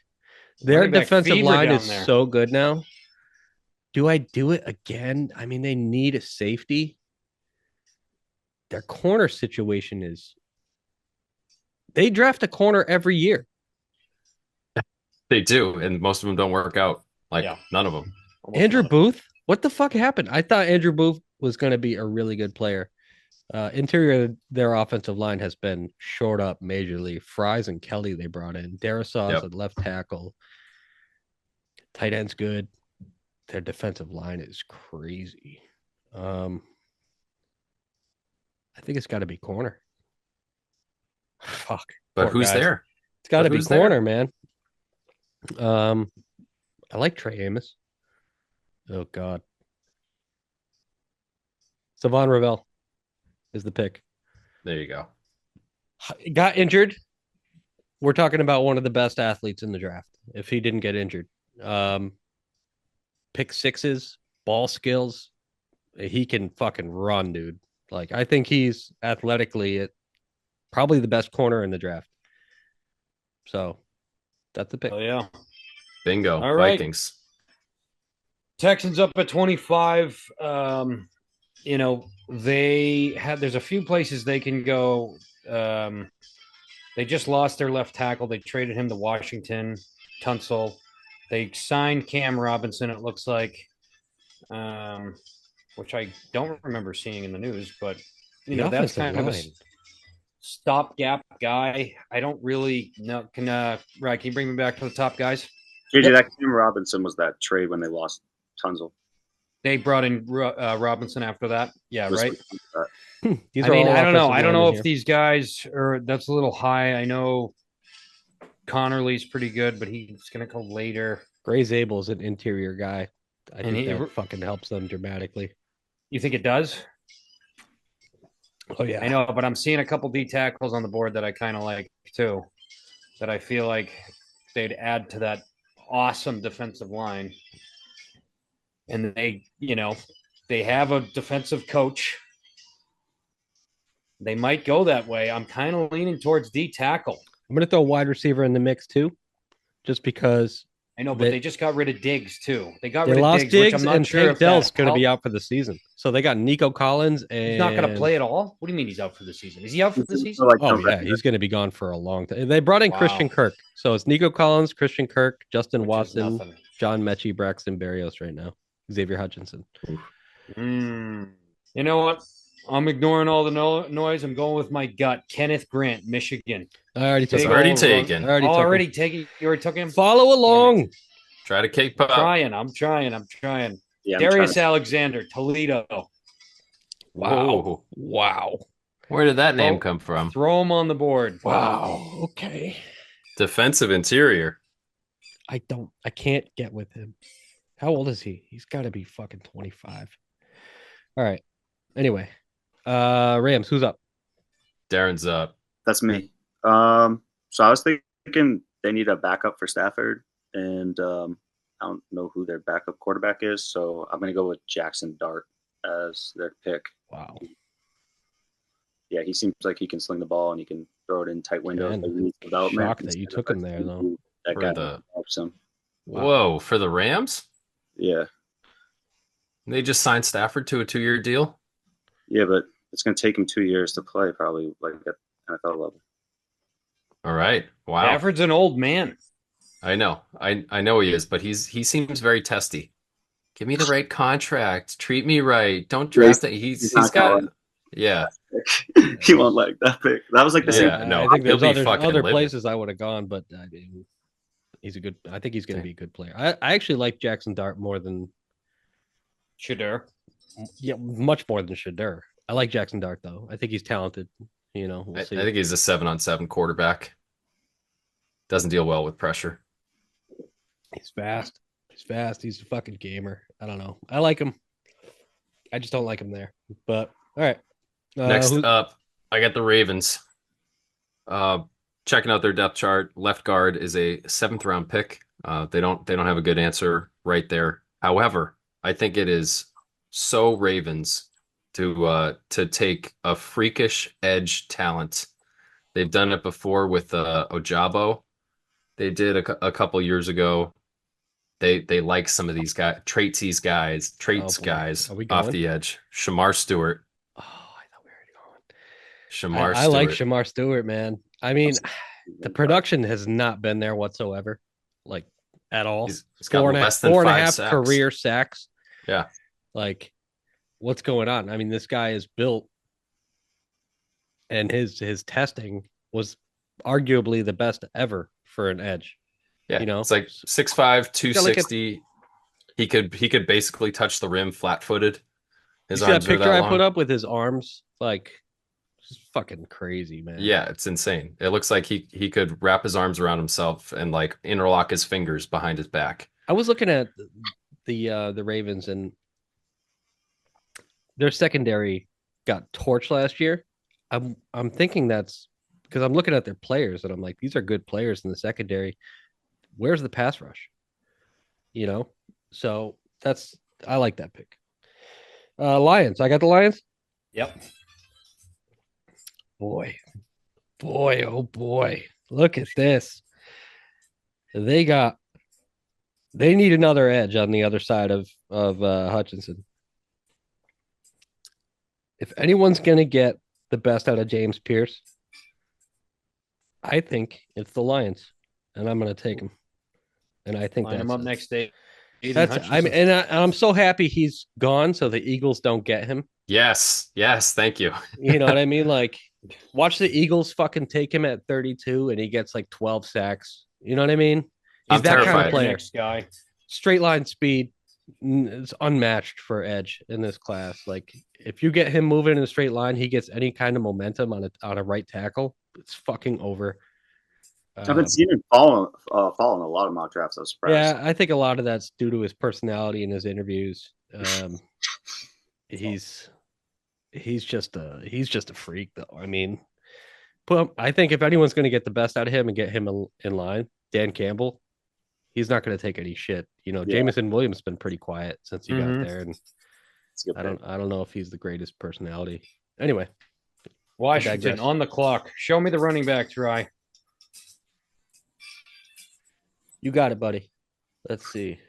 Their defensive line is so good now. Do I do it again? I mean, they need a safety. Their corner situation is they draft a corner every year. They do, and most of them don't work out. None of them. Andrew Booth? What the fuck happened? I thought Andrew Booth was going to be a really good player. Interior, their offensive line has been shored up majorly. Fries and Kelly they brought in. Darrisaw's at left tackle. Tight end's good. Their defensive line is crazy. I think it's got to be corner. Fuck. But who's there? It's got to be corner, man. I like Trey Amos. Oh God. Savon Ravel is the pick. There you go. Got injured. We're talking about one of the best athletes in the draft. If he didn't get injured, pick sixes, ball skills. He can fucking run, dude. Like, I think he's athletically probably the best corner in the draft. So that's the pick. Oh yeah. Bingo. All right. Vikings. Texans up at 25. There's a few places they can go. They just lost their left tackle. They traded him to Washington, Tunsil. They signed Cam Robinson, it looks like, which I don't remember seeing in the news, but that's kind of a stopgap guy. I don't really know. Can you bring me back to the top guys? JJ, that Cam Robinson was that trade when they lost Tunsil. They brought in Robinson after that. Yeah, right. I don't know. I don't know if these guys are. That's a little high. I know Connerly's pretty good, but he's going to go later. Gray Zabel's an interior guy. I think that fucking helps them dramatically. You think it does? Oh yeah, I know, but I'm seeing a couple D tackles on the board that I kind of like too. that I feel like they'd add to that awesome defensive line. And they have a defensive coach. They might go that way. I'm kind of leaning towards D tackle. I'm going to throw a wide receiver in the mix too, just because. I know, but they just got rid of Diggs too. They got They rid of lost Diggs, which I'm not and sure Tank if Dell's that's going to be out for the season. So they got Nico Collins, and he's not going to play at all. What do you mean he's out for the season? Is he out for the season? Like oh yeah, he's going to be gone for a long time. They brought in Christian Kirk, so it's Nico Collins, Christian Kirk, Justin Watson, John Mechie, Braxton Berrios right now, Xavier Hutchinson. You know what? I'm ignoring all the noise. I'm going with my gut. Kenneth Grant, Michigan. I already took him. Already taken. Already taken. You already took him? Follow along. Try to cake pop. I'm trying. Yeah, Darius Alexander, Toledo. Wow. Where did that name come from? Throw him on the board. Wow. Okay. Defensive interior. I can't get with him. How old is he? He's got to be fucking 25. All right. Anyway, Rams, who's up? Derin's up. That's me. So I was thinking they need a backup for Stafford, and I don't know who their backup quarterback is, so I'm going to go with Jackson Dart as their pick. Wow. Yeah, he seems like he can sling the ball and he can throw it in tight windows. Shocked that you took him there, though. That guy helps him. Whoa, for the Rams? Yeah. They just signed Stafford to a 2-year deal? Yeah, but it's going to take him 2 years to play, probably, like at NFL level. All right. Wow. Stafford's an old man. I know. I know he is, but he seems very testy. Give me the right contract. Treat me right. Don't draft it. He's got yeah. He won't like that pick. That was like the same. No, I think there's other places I would have gone, but he's a good. I think he's going to be a good player. I actually like Jackson Dart more than Shadur. Yeah, much more than Shadur. I like Jackson Dart though. I think he's talented. We'll see. I think he's a 7-on-7 quarterback. Doesn't deal well with pressure. He's fast. He's a fucking gamer. I don't know. I like him. I just don't like him there. But all right. Next up, I got the Ravens. Checking out their depth chart. Left guard is a 7th round pick. They don't have a good answer right there. However, I think it is so Ravens to take a freakish edge talent. They've done it before with Ojabo. They did a couple years ago. They like some of these guys, traits guys off the edge. Shamar Stewart. Oh, I thought we were going. Shamar Stewart. I like Shamar Stewart, man. I mean, the production has not been there whatsoever, like at all. He's got less than 5 sacks. Career sacks. Yeah. Like, what's going on? I mean, this guy is built, and his testing was arguably the best ever for an edge. Yeah, it's like 6'5", 260. He could basically touch the rim flat-footed. His arms that are picture that I long. put up with his arms, like, it's fucking crazy, man. Yeah, it's insane. It looks like he could wrap his arms around himself and like interlock his fingers behind his back. I was looking at the Ravens, and their secondary got torched last year. I'm thinking that's because I'm looking at their players and I'm like, these are good players in the secondary. Where's the pass rush? So I like that pick. Lions. I got the Lions. Yep. Boy, oh boy. Look at this. They need another edge on the other side of Hutchinson. If anyone's going to get the best out of James Pierce, I think it's the Lions, and I'm going to take him. And I think line him up next day. I'm so happy he's gone, so the Eagles don't get him. Yes, thank you. You know what I mean? Like, watch the Eagles fucking take him at 32, and he gets like 12 sacks. You know what I mean? He's that kind of player. Next guy. Straight line speed is unmatched for edge in this class. Like, if you get him moving in a straight line, he gets any kind of momentum on a right tackle. It's fucking over. I've been seeing him fall in a lot of mock drafts. I was surprised. Yeah, I think a lot of that's due to his personality and his interviews. He's just a freak, though. I mean, I think if anyone's going to get the best out of him and get him in line, Dan Campbell, he's not going to take any shit. Yeah. Jameson Williams has been pretty quiet since he got there, and It's a good pick. I don't know if he's the greatest personality. Anyway, Washington on the clock. Show me the running back, Try. you got it, buddy. Let's see.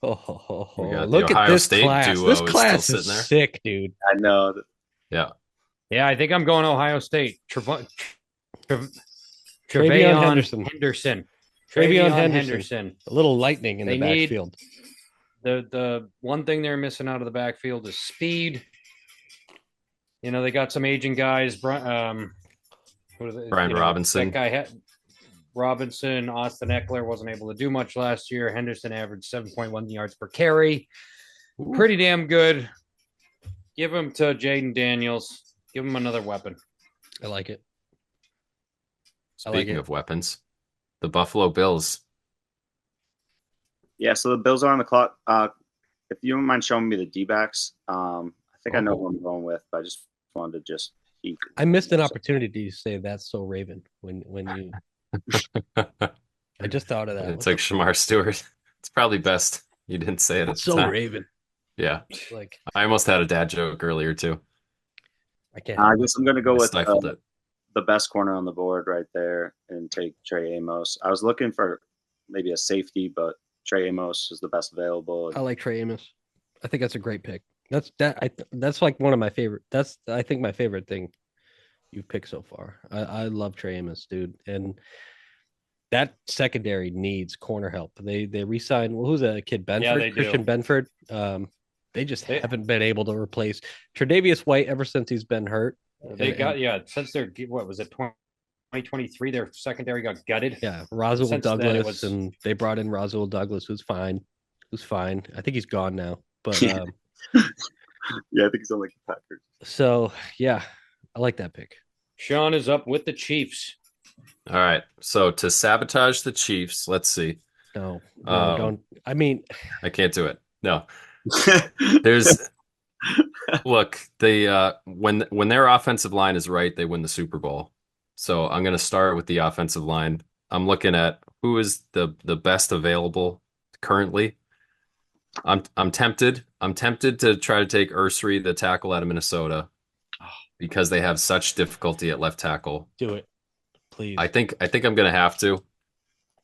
We got Look the at Ohio this State class. duo This is class still is sitting there. sick, dude. I know. Yeah. Yeah, I think I'm going Ohio State. Travion Trevion Henderson. Henderson. Travion Trevion Henderson. A little lightning in the backfield. The one thing they're missing out of the backfield is speed. They got some aging guys. Brian Robinson. That guy had Robinson. Austin Eckler wasn't able to do much last year. Henderson averaged 7.1 yards per carry. Ooh. Pretty damn good. Give him to Jaden Daniels. Give him another weapon. I like it. Speaking of weapons, the Buffalo Bills. Yeah, so the Bills are on the clock. If you don't mind showing me the D-backs, I think I know who I'm going with, but I just wanted to just peek. I missed an opportunity to say that's so Raven when you. I just thought of that. It's like Shamar Stewart. It's probably best you didn't say it. It's so time. Raven. Yeah, like I almost had a dad joke earlier too. I can't. I guess I'm going to go with the best corner on the board right there and take Trey Amos. I was looking for maybe a safety, but Trey Amos is the best available. I like Trey Amos. I think that's a great pick. That's like one of my favorite. That's I think my favorite thing you've picked so far. I love Trey Amos, dude, and that secondary needs corner help. They re-signed who's that kid Benford, yeah, Christian Benford. They haven't been able to replace Tre'Davious White ever since he's been hurt. Since they're what was it 2023 their secondary got gutted. Yeah, Roswell Douglas and they brought in Roswell Douglas who's fine. I think he's gone now. But yeah, I think he's on like the Packers. So yeah, I like that pick. Sean is up with the Chiefs. All right. So to sabotage the Chiefs, let's see. No, don't. I mean, I can't do it. No. There's look, they when their offensive line is right, they win the Super Bowl. So I'm going to start with the offensive line. I'm looking at who is the best available currently. I'm tempted to try to take Ursary, the tackle out of Minnesota, because they have such difficulty at left tackle. Do it, please. I think I'm going to have to.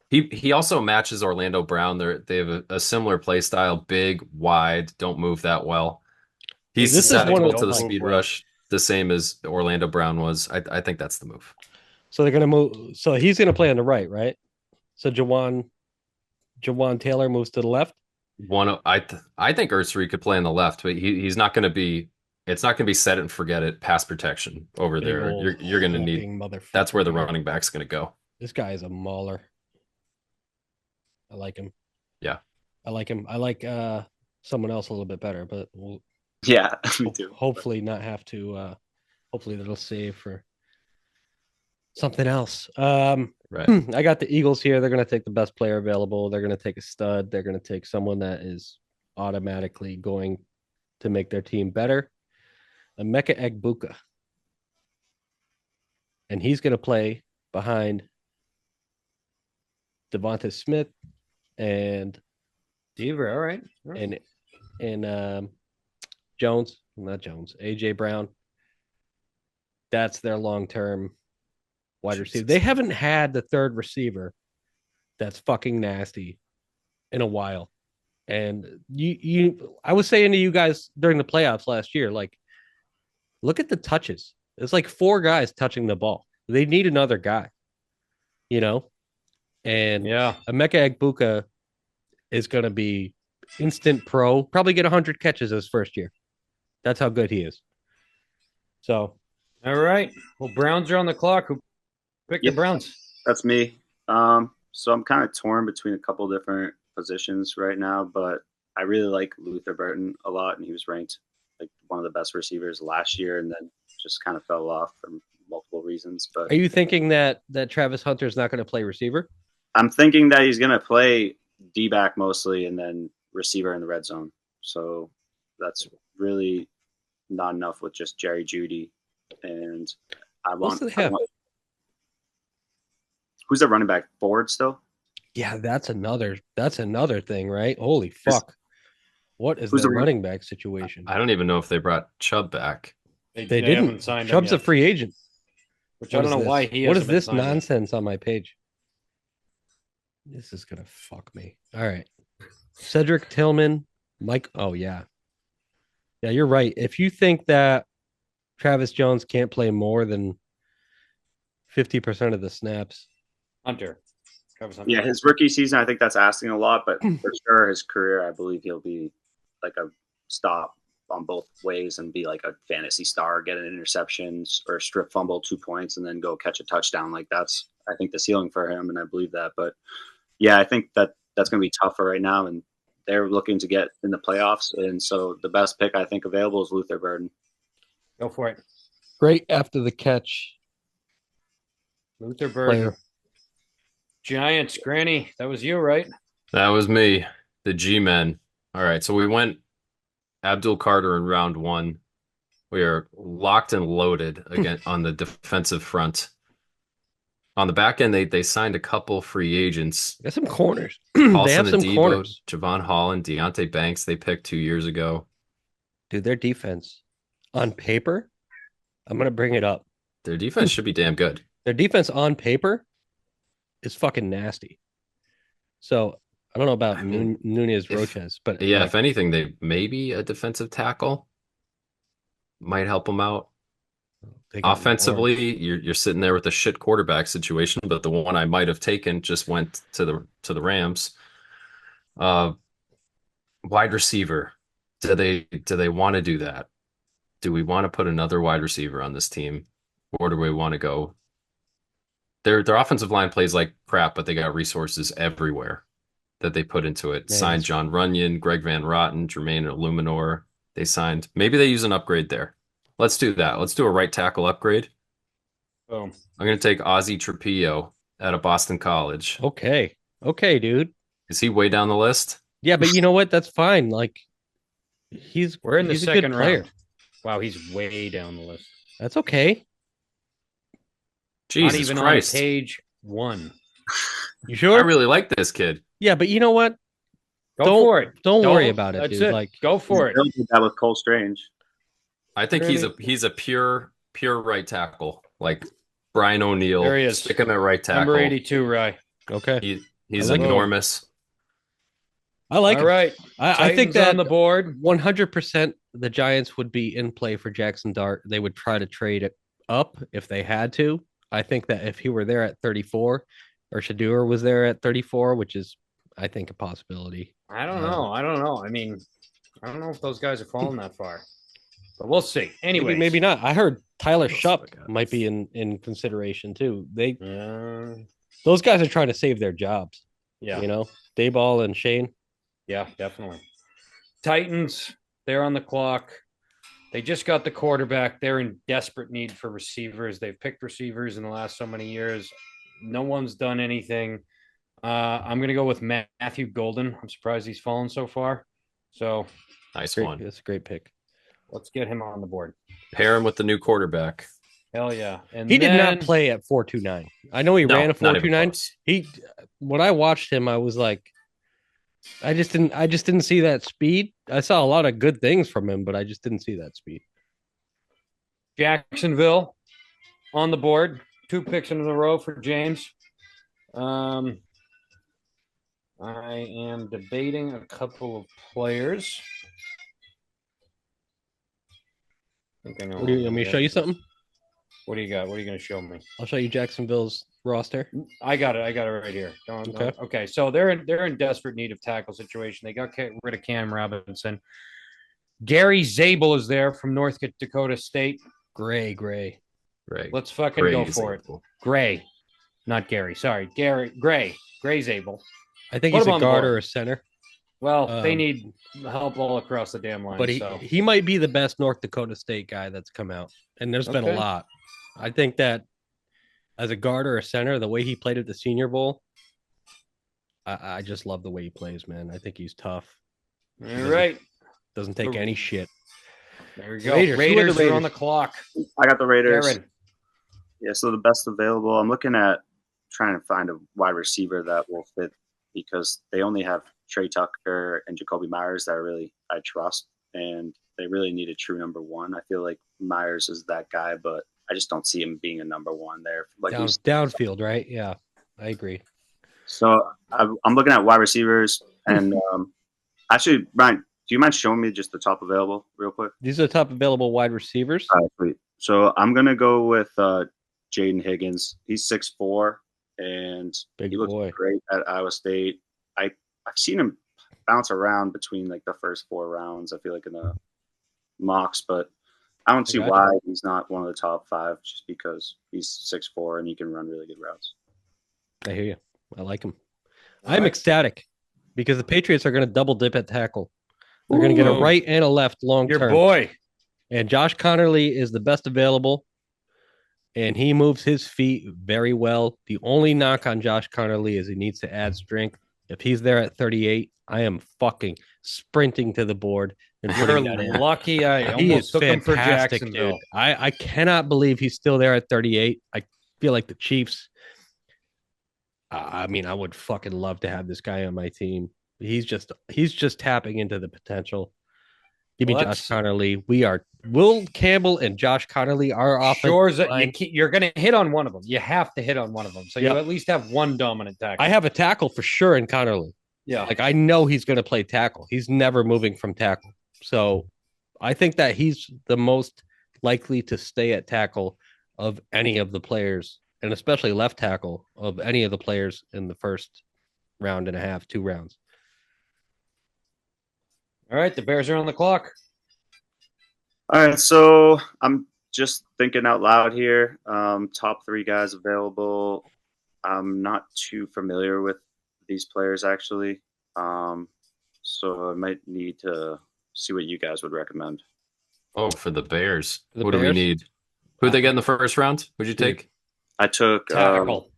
He also matches Orlando Brown. They have a similar play style, big, wide, don't move that well. He's susceptible to the speed rush, the same as Orlando Brown was. I think that's the move. So they're going to move. So he's going to play on the right? So Jawan Taylor moves to the left. I think Ursary could play on the left, but he's not going to be. It's not going to be set it and forget it. Pass protection over there. You're going to need. That's where the running back's going to go. This guy is a mauler. I like him. Yeah, I like him. I like someone else a little bit better, but we'll. Yeah, me too. Hopefully not have to. Hopefully that'll save for something else. Right. I got the Eagles here. They're going to take the best player available. They're going to take a stud. They're going to take someone that is automatically going to make their team better. Emeka Egbuka. And he's going to play behind Devonta Smith and Deaver, all right. And AJ Brown. That's their long-term wide receiver. They haven't had the third receiver that's fucking nasty in a while. And I was saying to you guys during the playoffs last year, like, look at the touches. It's like 4 guys touching the ball. They need another guy, And yeah, Emeka Egbuka is going to be instant pro, probably get 100 catches his first year. That's how good he is. So, all right. Well, Browns are on the clock. Who picked the Browns? That's me. So I'm kind of torn between a couple different positions right now, but I really like Luther Burton a lot, and he was ranked like one of the best receivers last year, and then just kind of fell off for multiple reasons. But are you thinking that Travis Hunter is not going to play receiver? I'm thinking that he's going to play D-back mostly, and then receiver in the red zone. So that's really not enough with just Jerry Jeudy. And I What's want. they have? Who's the running back? Ford still? Yeah, that's another thing, right? Holy fuck. What is Who's the the running back situation? I don't even know if they brought Chubb back. They haven't didn't. signed him Chubb's a yet, free agent. which What I don't is know this? why he What hasn't is been this signed yet. nonsense on my page? This is gonna fuck me. All right. Cedric Tillman, Mike. Oh yeah. Yeah, you're right. If you think that Travis Jones can't play more than 50% of the snaps, Hunter. Travis Hunter. Yeah, his rookie season, I think that's asking a lot, but for sure, his career, I believe he'll be like a stop on both ways and be like a fantasy star, get an interception or strip fumble 2 points, and then go catch a touchdown. Like that's, I think, the ceiling for him, and I believe that. But yeah, I think that's going to be tougher right now, and they're looking to get in the playoffs, and so the best pick I think available is Luther Burden. Go for it. great after the catch Luther Burden. player. Giants, Granny. That was you, right? That was me, the G-Men. All right, so we went Abdul Carter in round 1. We are locked and loaded again on the defensive front. On the back end, they signed a couple free agents. Got some corners. They Paulson have some Adebo, corners. Javon Holland, Deontay Banks, they picked 2 years ago. Dude, their defense on paper, I'm gonna bring it up. Their defense should be damn good. Their defense on paper is fucking nasty. So I don't know about I mean, Nunez Roches, but Yeah, like, if anything, they maybe a defensive tackle might help them out. they got Offensively, you're sitting there with a shit quarterback situation, but the one I might have taken just went to the Rams. Wide receiver. Do they want to do that? Do we want to put another wide receiver on this team? Or do we want to go? Their offensive line plays like crap, but they got resources everywhere that they put into it. Man, Signed John Runyon, Greg Van Rotten, Jermaine Illuminor. They signed. Maybe they use an upgrade there. Let's do that. Let's do a right tackle upgrade. Boom. I'm going to take Ozzie Trapillo out of Boston College. okay, dude. Is he way down the list? Yeah, but you know what? That's fine. Like We're in the he's a second good player. round. Wow, he's way down the list. That's okay. Jesus Not even Christ. on page 1. You I sure? really like this kid. Yeah, but you know what? Go Don't- for it. Don't worry about it, That's dude. it. Like, go for it. Bill did that with Cole Strange. I think he's a pure right tackle. Like Brian O'Neill. There he is. Stick him at right tackle. Number 82, Rye. okay. He's I like enormous. I like All him. right. I think Titans that on the board. 100% the Giants would be in play for Jackson Dart. They would try to trade it up if they had to. I think that if he were there at 34 or Shadur was there at 34, which is, I think, a possibility. I don't know. I mean, I don't know if those guys are falling that far, but we'll see. Anyway, Maybe not. I heard Tyler Let's Shupp look at might be in consideration too. Yeah. Those guys are trying to save their jobs. Yeah. You know, Dayball and Shane. Yeah, definitely. Titans, they're on the clock. They just got the quarterback. They're in desperate need for receivers. They've picked receivers in the last so many years. No one's done anything. I'm going to go with Matthew Golden. I'm surprised he's fallen so far. So Nice Great, one. that's a great pick. let's get him on the board. Pair him with the new quarterback. Hell yeah. And He did not then- play at 4.29. I know he No, ran a not even 4.29. close. When I watched him, I was like, I just didn't see that speed. I saw a lot of good things from him, but I just didn't see that speed. Jacksonville on the board. 2 picks in a row for James. I am debating a couple of players. I think I know What do you want me to show you something? What do you got? What are you going to show me? I'll show you Jacksonville's roster. I got it. I got it right here. Okay. Okay. So they're in desperate need of tackle situation. They got rid of Cam Robinson. Gary Zabel is there from North Dakota State. Gray. Right. Let's fucking go Crazy. for it. Gray, not Gary. Sorry, Gray Zabel. I think Put he's him a on the guard board. or a center, Well, they Um, need help all across the damn line. but so. he might be the best North Dakota State guy that's come out. And there's been a Okay. lot. I think that as a guard or a center, the way he played at the Senior Bowl, I just love the way he plays, man. I think he's tough. All right. Doesn't take any shit. There we go. Raiders. Who are the Raiders are on Raiders? the clock. I got the Raiders. Derin. Yeah, so the best available, I'm looking at trying to find a wide receiver that will fit because they only have Trey Tucker and Jacoby Myers that I trust, and they really need a true number one. I feel like Myers is that guy, but I just don't see him being a number one there. Like Downfield, right? Yeah, I agree. so I'm looking at wide receivers, and actually, Brian, do you mind showing me just the top available real quick? These are the top available wide receivers. All right, sweet. So I'm gonna go with Jaden Higgins. He's 6'4", and Big he looks boy. great at Iowa State. I've seen him bounce around between like the first 4 rounds. I feel like in the mocks, but I don't see why he's not one of the top 5 just because he's 6'4" and he can run really good routes. I hear you. I like him. I'm ecstatic because the Patriots are going to double dip at tackle. They're going to get a right and a left long term. Your boy. And Josh Connerly is the best available, and he moves his feet very well. The only knock on Josh Connerly is he needs to add strength. If he's there at 38, I am fucking sprinting to the board. And you're lucky. I almost took him for Jacksonville. Dude. I cannot believe he's still there at 38. I feel like the Chiefs. I mean, I would fucking love to have this guy on my team. He's just tapping into the potential. Give me Josh Connerly. We are Will Campbell and Josh Connerly are off. Sure, you're going to hit on one of them. You have to hit on one of them. So you at least have one dominant tackle. I have a tackle for sure in Connerly. Yeah. Like I know he's going to play tackle. He's never moving from tackle. So I think that he's the most likely to stay at tackle of any of the players, and especially left tackle of any of the players in the first round and a half, 2 rounds. All right, the Bears are on the clock. All right, so I'm just thinking out loud here. Top 3 guys available. I'm not too familiar with these players actually, so I might need to see what you guys would recommend. Oh, for the Bears, what do we need? Who'd they get in the first round? Who'd you take? I took tackle.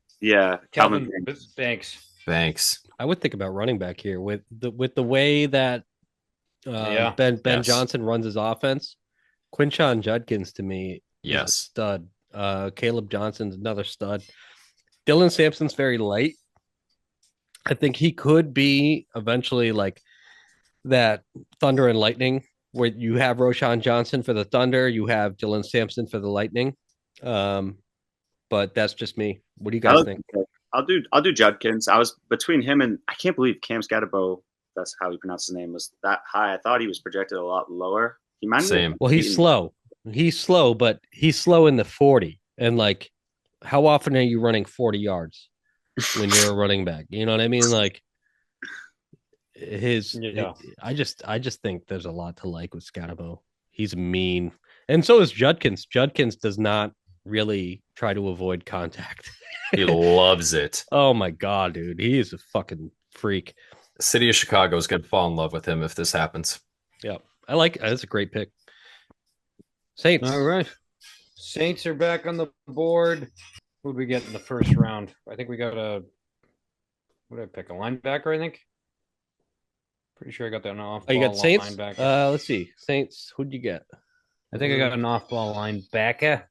Calvin Banks. I would think about running back here with the way that Ben Johnson runs his offense. Quinshon Judkins to me, is a stud. Caleb Johnson's another stud. Dylan Sampson's very light. I think he could be eventually like that Thunder and Lightning, where you have Roshan Johnson for the Thunder, you have Dylan Sampson for the Lightning. But that's just me. What do you guys think? I'll do Judkins. I was between him and I can't believe Cam Scatterbo, that's how you pronounce his name, was that high. I thought he was projected a lot lower. He might Same. Well, he's slow. He's slow, but he's slow in the 40. And like, how often are you running 40 yards when you're a running back? You know what I mean? Like I just think there's a lot to like with Scatterbo. He's mean. And so is Judkins. Judkins does not really try to avoid contact. He loves it. Oh my God, dude. He is a fucking freak. The city of Chicago is going to fall in love with him if this happens. Yeah. I like it. That's a great pick. Saints. All right. Saints are back on the board. Who did we get in the first round? I think we got what did I pick? A linebacker, I think. Pretty sure I got that off. Oh, you got Saints? Linebacker. Let's see. Saints, who'd you get? I think I got an off-ball linebacker.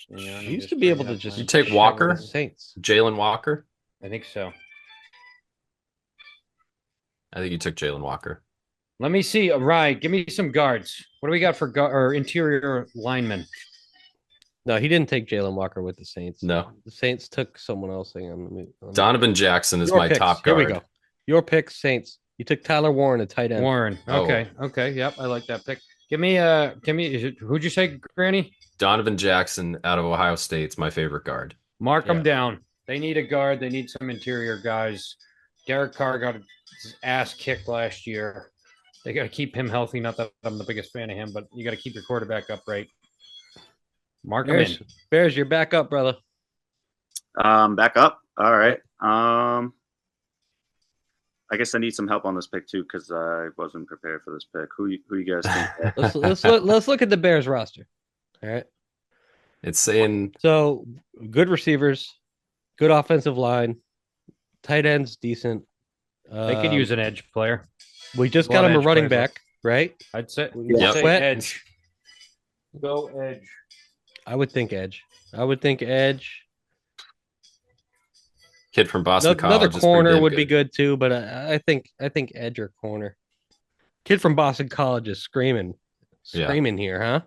You used to be able to just... You take Walker? Saints. Jalen Walker? I think so. I think you took Jalen Walker. Let me see. Ryan, give me some guards. What do we got for or interior linemen? No, he didn't take Jalen Walker with the Saints. No. The Saints took someone else. Hang on. Donovan Jackson is my top guard. Here we go. Your pick, Saints. You took Tyler Warren, a tight end. Warren. Okay. Oh. Okay. Yep. I like that pick. Give me who'd you say, Granny? Donovan Jackson out of Ohio State's my favorite guard. Mark them down. They need a guard. They need some interior guys. Derek Carr got his ass kicked last year. They got to keep him healthy. Not that I'm the biggest fan of him, but you got to keep your quarterback upright. Mark him in. Bears, you're back up, brother. Back up. All right. I guess I need some help on this pick too because I wasn't prepared for this pick. Who you guys think? let's look at the Bears roster. All right. It's saying so good receivers, good offensive line, tight ends decent. They could use an edge player. We just got him a running back, right? I'd say Sweat. edge. Go edge. I would think edge. I would think edge. Kid from Boston Another College is pretty corner damn would be good. good too, but I think edge or corner. Kid from Boston College is Yeah. screaming here, huh?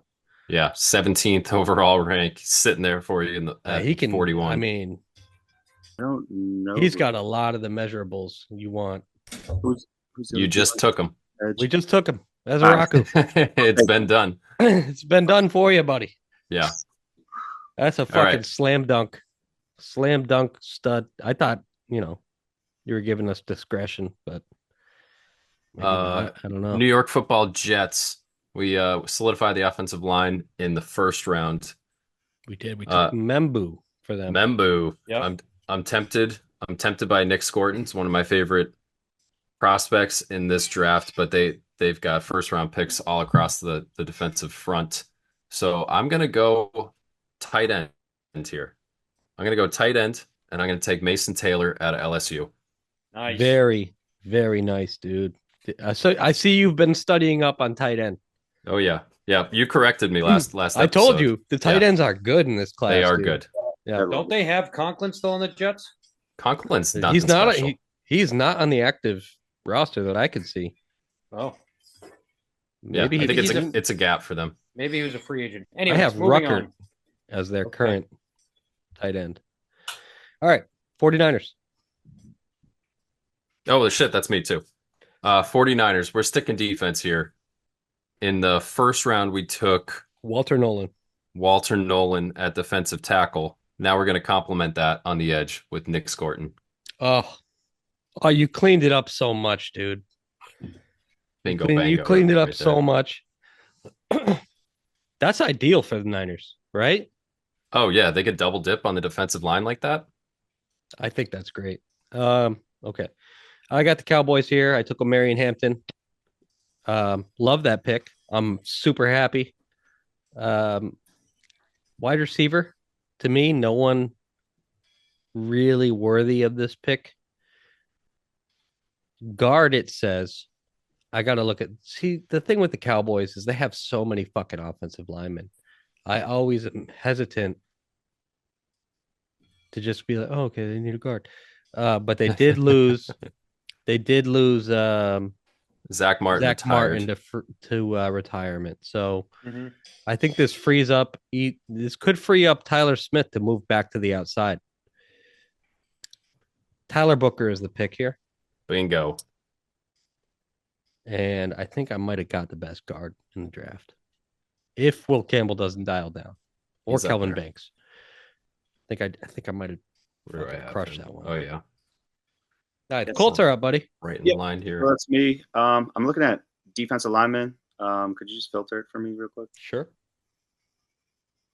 Yeah. 17th overall rank sitting there for you He at can. I 41. mean, I don't know. he's got a lot of the measurables you want. Who's You just took him. edge? We just took him as a All right. Raku. It's been done. It's been done for you, buddy. Yeah. That's a All fucking right. slam dunk stud. I thought you were giving us discretion, but maybe not. I don't know. New York Football Jets. We solidified the offensive line in the first round. We did. We took Membu for them. Membu. Yep. I'm tempted. I'm tempted by Nick Scorton. It's one of my favorite prospects in this draft, but they've got first round picks all across the defensive front. So I'm gonna go tight end here. I'm gonna go tight end, and I'm gonna take Mason Taylor out of LSU. Nice. Very, very nice, dude. So I see you've been studying up on tight end. Oh yeah, yeah. You corrected me last I told episode. you the tight Yeah. ends are good in this class. They are dude. good. Yeah. Don't they have Conklin still on the Jets? Conklin's nothing He's not. special. He's not on the active roster that I could see. Oh, Maybe I think he's it's a gap for them. maybe he was a free agent. I Anyway, have moving Rucker on. as their Okay. current tight end. All right, 49ers. Oh shit, that's me too. 49ers. We're sticking defense here. In the first round, we took Walter Nolan. Walter Nolan at defensive tackle. Now we're going to complement that on the edge with Nick Scorton. Oh, you cleaned it up so much, dude. Bingo, You bango, cleaned it up right so there. much. That's ideal for the Niners, right? Oh yeah, they could double dip on the defensive line like that. I think that's great. Okay. I got the Cowboys here. I took a Marion Hampton. Love that pick. I'm super happy. Wide receiver, to me, no one really worthy of this pick. Guard, it says. I got to look at. See, the thing with the Cowboys is they have so many fucking offensive linemen. I always am hesitant to just be like, oh, okay, they need a guard. But they did lose. They did lose Zach Martin Zach retired. Martin to retirement. So Mhm. I think this frees up. This could free up Tyler Smith to move back to the outside. Tyler Booker is the pick here, Bingo. and I think I might have got the best guard in the draft if Will Campbell doesn't dial down, or He's up Kelvin there. Banks. I think I might have Where do I have crushed him? that one. Oh yeah, All right, the Yes. Colts are up, buddy. right in Yep. line So here. that's me. I'm looking at defensive linemen. Could you just filter it for me real quick? Sure.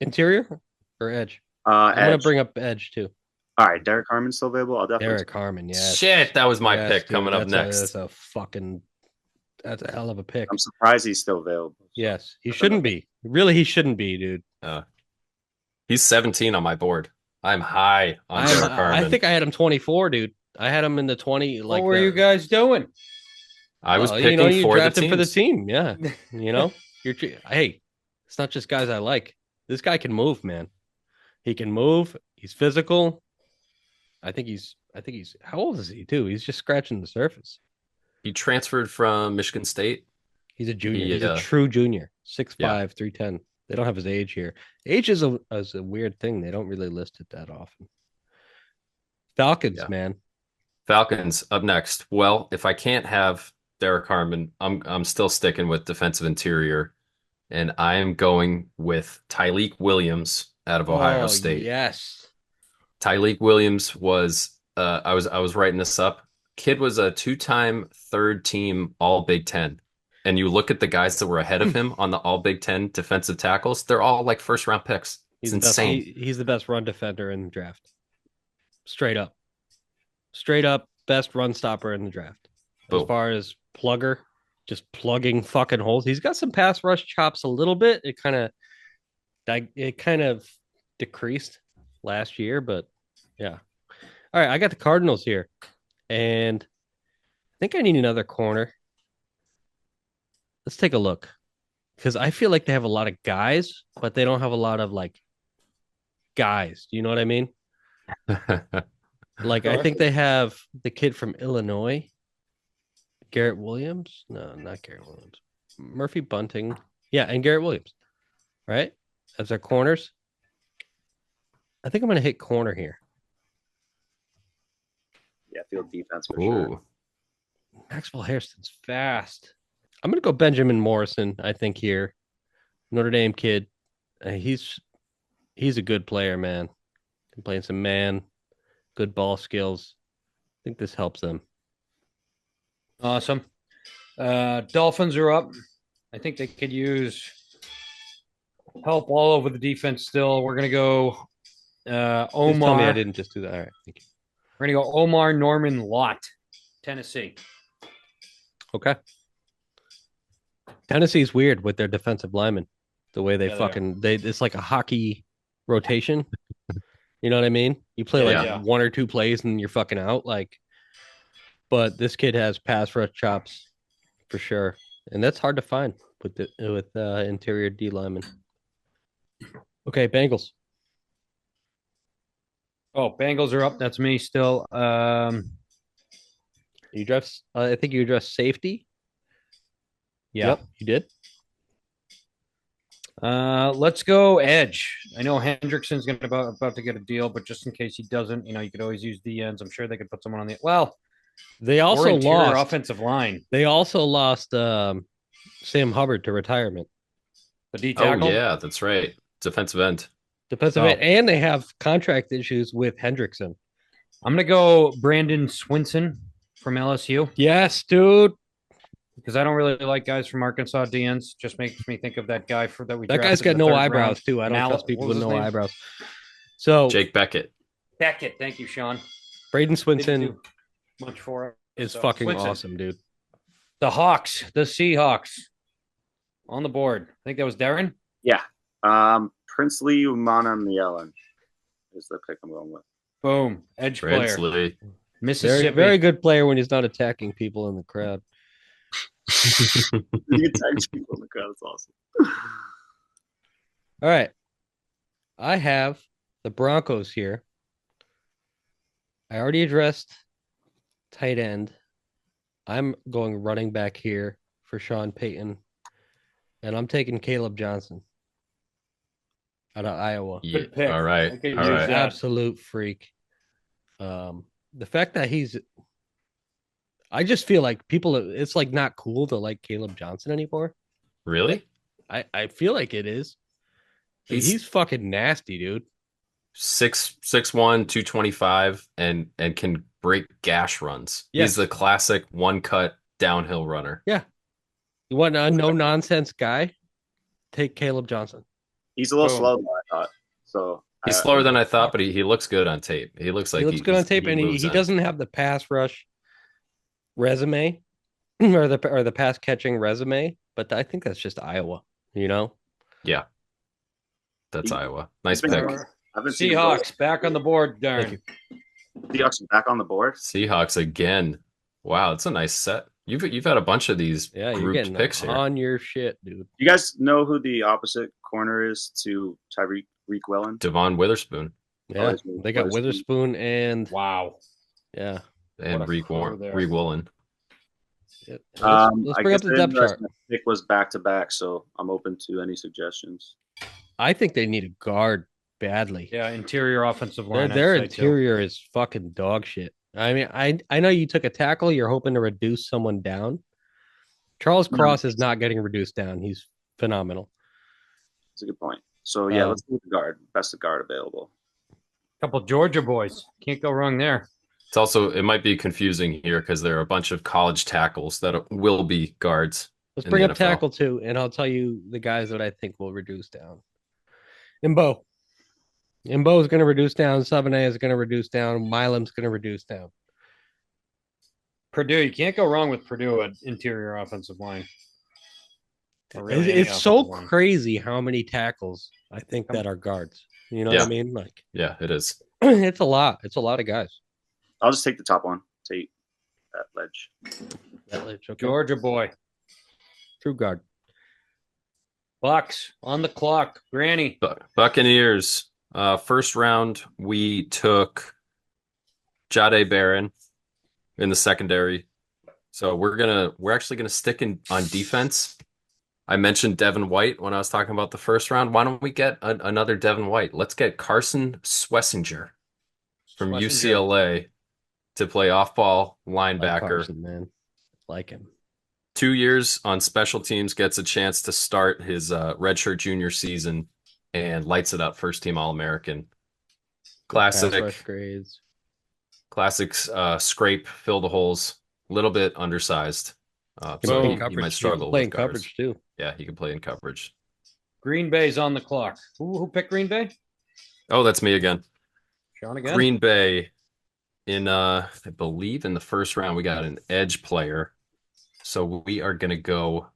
Interior or edge? I'm gonna Edge. bring up edge too. All right, Derek Harmon's still available. I'll definitely. Derek Harmon, yes. Shit, that was my Yes, pick dude, coming up next. That's a hell of a pick. I'm surprised he's still available. Yes, he shouldn't be. Really, he shouldn't be, dude. He's 17 on my board. I'm high on Derek Harmon. I think I had him 24, dude. I had him in the 20. What were you guys doing? I was Well, picking you for the drafted for the teams. team. Yeah, hey, it's not just guys I like. This guy can move, man. He can move. He's physical. I think he's. How old is he, too? He's just scratching the surface. He transferred from Michigan State. He's a junior. He's Yeah. a true junior. 6'5", Yeah. 310. They don't have his age here. Age is a weird thing. They don't really list it that often. Falcons, Yeah. man. Falcons up next. Well, if I can't have Derek Harmon, I'm still sticking with defensive interior, and I am going with Tyleik Williams out of Ohio State. Yes. Tyleik Williams was I was writing this up. Kid was a two-time third team All Big Ten. And you look at the guys that were ahead of him on the All Big Ten defensive tackles, they're all like first round picks. It's insane. He's the best run defender in the draft. Straight up. Best run stopper in the draft. As Boom. far as plugger, just plugging fucking holes. He's got some pass rush chops a little bit. It kind of decreased last year, but yeah. All right, I got the Cardinals here, and I think I need another corner. Let's take a look. because I feel like they have a lot of guys, but they don't have a lot of like guys. Do you know what I mean? Like I think they have the kid from Illinois, Garrett Williams. No, not Garrett Williams. Murphy Bunting. Yeah, and Garrett Williams. Right? As their corners. I think I'm gonna hit corner here. Yeah, field defense for sure. Ooh. Maxwell Hairston's fast. I'm gonna go Benjamin Morrison, I think, here. Notre Dame kid. He's a good player, man. Can play some man, good ball skills. I think this helps them. Awesome. Dolphins are up. I think they could use help all over the defense still. We're gonna go Please tell me I Omar. didn't just do that. All right, thank you. We're gonna go Omar Norman Lott, Tennessee. Okay. Tennessee's weird with their defensive linemen. The way they it's like a hockey rotation. You know what I mean? You play like one or two plays and you're fucking out. Like, but this kid has pass rush chops for sure, and that's hard to find with interior D linemen. Okay, Bengals. Oh, Bengals are up. That's me still. You addressed. I think you addressed safety. Yeah. Yep, you did. Let's go edge. I know Hendrickson's about to get a deal, but just in case he doesn't, you could always use the ends. I'm sure they could put someone on the They also lost offensive line. They also lost Sam Hubbard to retirement. The D tackle. Oh yeah, that's right. Defensive end. End, and they have contract issues with Hendrickson. I'm gonna go Brandon Swinson from LSU. Yes, dude. Because I don't really like guys from Arkansas DNs. Just makes me think of that guy that guy's got no eyebrows round. Too. I don't trust people with no eyebrows. So Jake Beckett. Beckett, thank you, Sean. Braden Swinson much for it. Is fucking awesome, dude. The Seahawks on the board. I think that was Derin. Yeah. Princely Umana is the pick I'm going with. Boom. Edge player. Mississippi. Very good player when he's not attacking people in the crowd. He attacks people in the crowd. It's awesome. All right. I have the Broncos here. I already addressed tight end. I'm going running back here for Sean Payton. And I'm taking Caleb Johnson out of Iowa. Yeah. All right. All right. Absolute freak. The fact that I just feel like it's like not cool to like Caleb Johnson anymore. Really? I feel like it is. He's fucking nasty, dude. 6'1", 225, and can break gash runs. Yes. He's the classic one-cut downhill runner. Yeah. You want a no-nonsense guy? Take Caleb Johnson. He's a little slow than I thought. So he's slower than I thought, but he looks good on tape. He looks good on tape, and he doesn't have the pass rush resume or the pass catching resume, but I think that's just Iowa, you know? Yeah. That's Iowa. Nice pick. Seahawks back on the board, Darren. Seahawks back on the board. Seahawks again. Wow, it's a nice set. You've had a bunch of these grouped picks here. On your shit, dude. You guys know who the opposite corner is to Tyreek Wellen? Devon Witherspoon. Yeah, they got Witherspoon and yeah, and Reek Woolen. Yeah. Let's bring up the depth chart. Pick was back to back, so I'm open to any suggestions. I think they need a guard badly. Yeah, interior offensive line. Their interior is fucking dog shit. I mean, I know you took a tackle. You're hoping to reduce someone down. Charles Cross is not getting reduced down. He's phenomenal. That's a good point. So, yeah, let's do the guard. Best of guard available. Couple Georgia boys. Can't go wrong there. It's also, it might be confusing here because there are a bunch of college tackles that will be guards. Let's bring up tackle too, and I'll tell you the guys that I think will reduce down. Imbo is going to reduce down. Savane is going to reduce down. Milam's going to reduce down. Purdue, you can't go wrong with Purdue at interior offensive line. Really it's so crazy how many tackles I think that are guards. You know what I mean? Like, yeah, it is. It's a lot. It's a lot of guys. I'll just take the top one. Take that ledge. Okay. Georgia boy. True guard. Bucks on the clock. Granny. Buccaneers. First round, we took Jade Barron in the secondary. So we're actually gonna stick on defense. I mentioned Devin White when I was talking about the first round. Why don't we get another Devin White? Let's get Carson Swessinger from UCLA to play off-ball Like linebacker. Carson, man. Like him. 2 years on special teams, gets a chance to start his redshirt junior season and lights it up. First team All-American. Pass rush Classic, grades. scrape, fill the holes. A little bit undersized. So he might struggle Playing with guards. coverage too. Yeah, he can play in coverage. Green Bay's on the clock. Who picked Green Bay? Oh, that's me again. Sean again. Green Bay in I believe in the first round we got an edge player. So we are gonna go.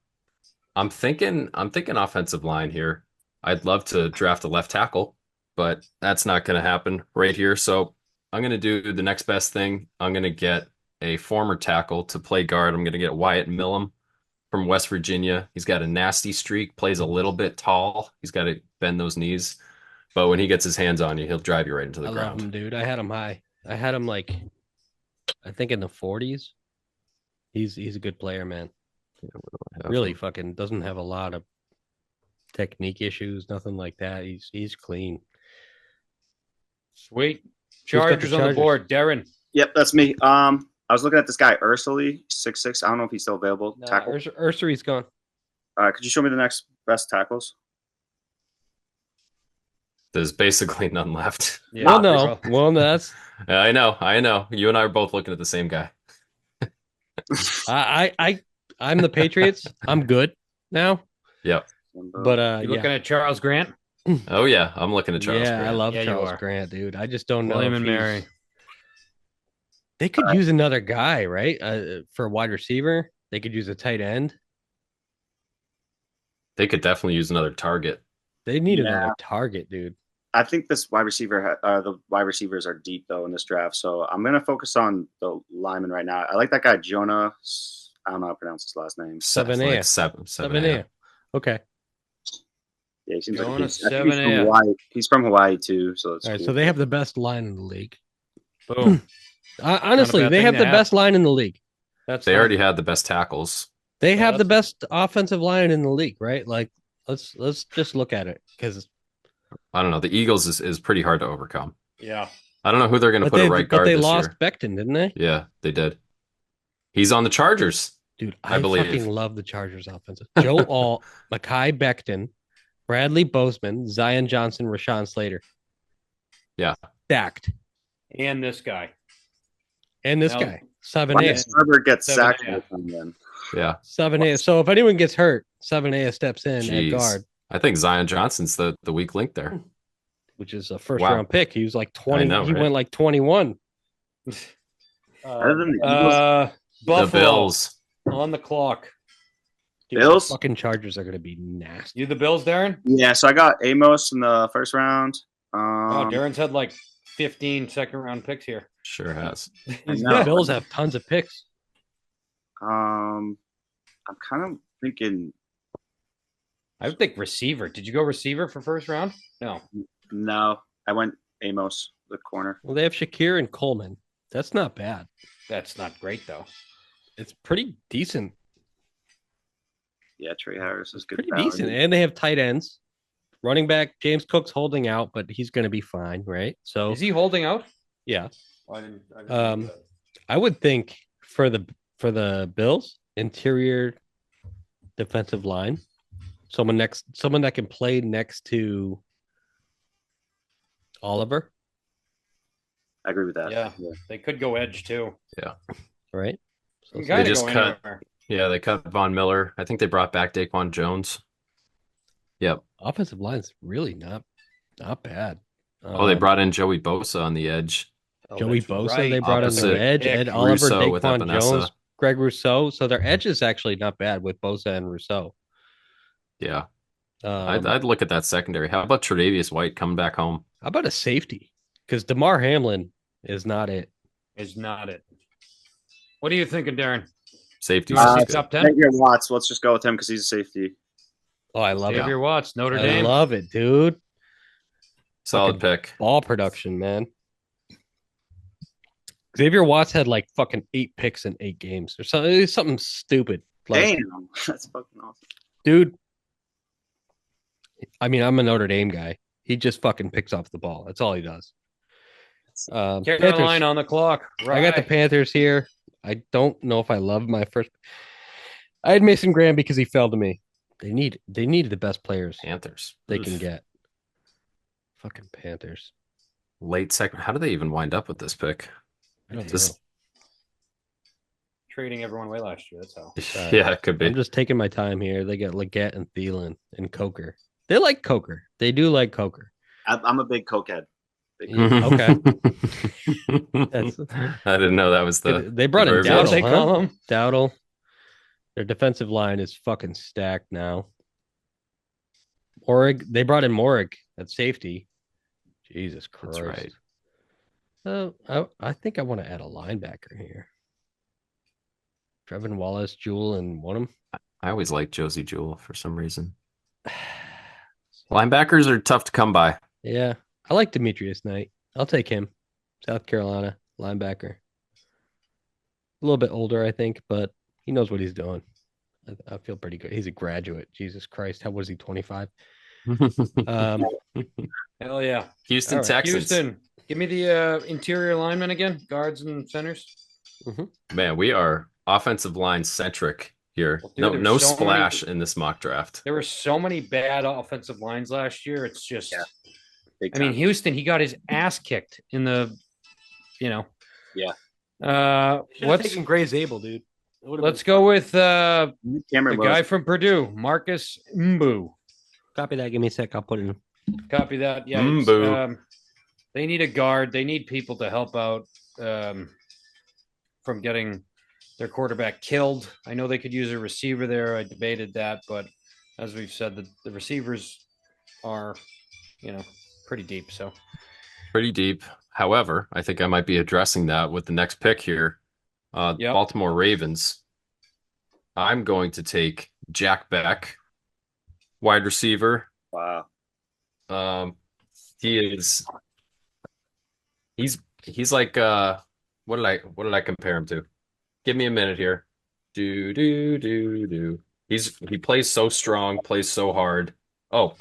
I'm thinking offensive line here. I'd love to draft a left tackle, but that's not gonna happen right here. So I'm gonna do the next best thing. I'm gonna get a former tackle to play guard. I'm gonna get Wyatt Millum from West Virginia. He's got a nasty streak, plays a little bit tall. He's got to bend those knees. But when he gets his hands on you, he'll drive you right into the I ground. love him, dude. I had him high. I had him like, I think in the 40s. He's a good player, man. Really fucking doesn't have a lot of technique issues, nothing like that. He's clean. Sweet. got the Chargers on the Chargers? board. Derin. Yep, that's me. I was looking at this guy Ursuli, 6'6". I don't know if he's still available. Nah, Tackle. Ursari's gone. Could you show me the next best tackles? There's basically none left. Yeah, Well, no. Well, that's I know. You and I are both looking at the same guy. I'm the Patriots. I'm good now. Yep. But You looking at Charles Grant? Oh yeah, I'm looking at Charles. yeah, Grant. I love Yeah, you Charles are. Grant, dude. I just don't know. William if and he's- Mary. They could use another guy, right? For a wide receiver. They could use a tight end. They could definitely use another target. They need Yeah. another target, dude. I think this wide receiver, the wide receivers are deep though in this draft. So I'm gonna focus on the lineman right now. I like that guy Jonah. I don't know how to pronounce his last name. Savannah. Like seven. Savannah. Okay. Yeah, he seems Jonah like I think he's Savannah. from Hawaii. He's from Hawaii too, so it's All right. cool. So they have the best line in the league. Boom. Honestly, bad they thing have to the have. best line in the league. That's They fine. already had the best tackles. They have the that's- best offensive line in the league, right? Like, let's just look at it because. I don't know. The Eagles is pretty hard to overcome. Yeah. I don't know who they're going to put at right But guard they this lost year. Becton, didn't they? Yeah, they did. He's on the Chargers. Dude, I I believe. fucking love the Chargers offensive. Joe Alt, Mekhi Becton, Bradley Bozeman, Zion Johnson, Rashawn Slater. Yeah. Stacked. And this guy. And this Now- guy, 7 Why A. does Trevor get sacked 7A. with him then? Yeah. 7 A. So if anyone gets hurt, 7 A steps in Jeez. at guard, I think Zion Johnson's the weak link there. which is a first Wow. round pick. He was like 20. know, he right? went like 21. Other than the Eagles, Buffalo The Bills. on the clock. Dude, Bills? the fucking Chargers are going to be nasty. You the Bills, Darren? yeah. So I got Amos in the first round. Oh, Darren's had like 15 second round picks here. Sure has. The No. Bills have tons of picks. I'm kind of thinking I would think receiver. Did you go receiver for first round? No. no. I went Amos, the corner. Well, they have Shakir and Coleman. That's not bad. That's not great though. It's pretty decent. Yeah, Trey Harris is good. Pretty value. decent. And they have tight ends. Running back, James Cook's holding out, but he's going to be fine, right? So, Is he holding out? yeah. I didn't Um, I would think for the Bills, interior defensive line, someone that can play next to Oliver, I agree with that. Yeah. They could go edge too. right? So You They gotta just go cut- anywhere. Yeah, they cut Von Miller. I think they brought back Daquan Jones. Yep. offensive line's really not bad. Oh, they brought in Joey Bosa on the edge. Oh, Joey that's Bosa. right. They brought in Opposite their edge, pick. Ed Oliver, Rousseau with Daquan Epinesa. Jones, Greg Rousseau. So their edge is actually not bad with Bosa and Rousseau. Yeah. Um, I'd look at that secondary. How about Tre'Davious White coming back home? How about a safety? Because DeMar Hamlin is not it. Is not it. What are you thinking, Darren? Safety. You wanna is see good. top 10? Edgar Watts. Let's just go with him because he's a safety. Oh, I love Xavier it. Watts, Notre I Dame. love it, dude. Solid Fucking pick. ball production, man. Xavier Watts had like fucking 8 picks in 8 games or something. It was something stupid. Like, Damn, that's fucking awesome. dude. I mean, I'm a Notre Dame guy. He just fucking picks off the ball. That's all he does. Panthers. Carolina on the clock. I got the Panthers here. I don't know if I love my first. I had Mason Graham because he fell to me. They need the best players Panthers. they can get. Fucking Panthers. Late second. How do they even wind up with this pick? I don't Just- know. Trading everyone away last year. That's how. Yeah, it could be. I'm just taking my time here. They get Leggett and Thielen and Coker. They like Coker. They do like Coker. I'm a big cokehead. Big Okay. That's, I didn't know that was the. they brought in verbiage. That's what they Dowdle, call huh? them. Dowdle. Their defensive line is fucking stacked now. They brought in Morig at safety. Jesus Christ. That's right. I think I want to add a linebacker here. Trevin Wallace, Jewell, and Wonham. I always liked Josie Jewell for some reason. Linebackers are tough to come by. Yeah. I like Demetrius Knight. I'll take him. South Carolina linebacker. A little bit older, I think, but he knows what he's doing. I feel pretty good. He's a graduate. Jesus Christ. How was he? 25? Hell yeah. Houston All right, Texans. Houston, give me the interior linemen again, guards and centers. Man, we are offensive line centric here. Well, dude, No there's so splash many- in this mock draft. There were so many bad offensive lines last year. It's just, Yeah. Big I mean, time. Houston, he got his ass kicked in the, Yeah. Should've What's taken Gray Zabel, dude. let's go with the Cameron guy Willis. from Purdue, Marcus Mbu. Copy that. Give me a sec. I'll put it in. Copy that. Yeah, Mbu. they need a guard. They need people to help out from getting their quarterback killed. I know they could use a receiver there. I debated that, but as we've said, the receivers are, pretty deep. So Pretty deep. However, I think I might be addressing that with the next pick here. Yep. Baltimore Ravens. I'm going to take Jack Beck, wide receiver. Wow. He's like what did I compare him to? Give me a minute here. Do. He plays so strong, plays so hard. Oh,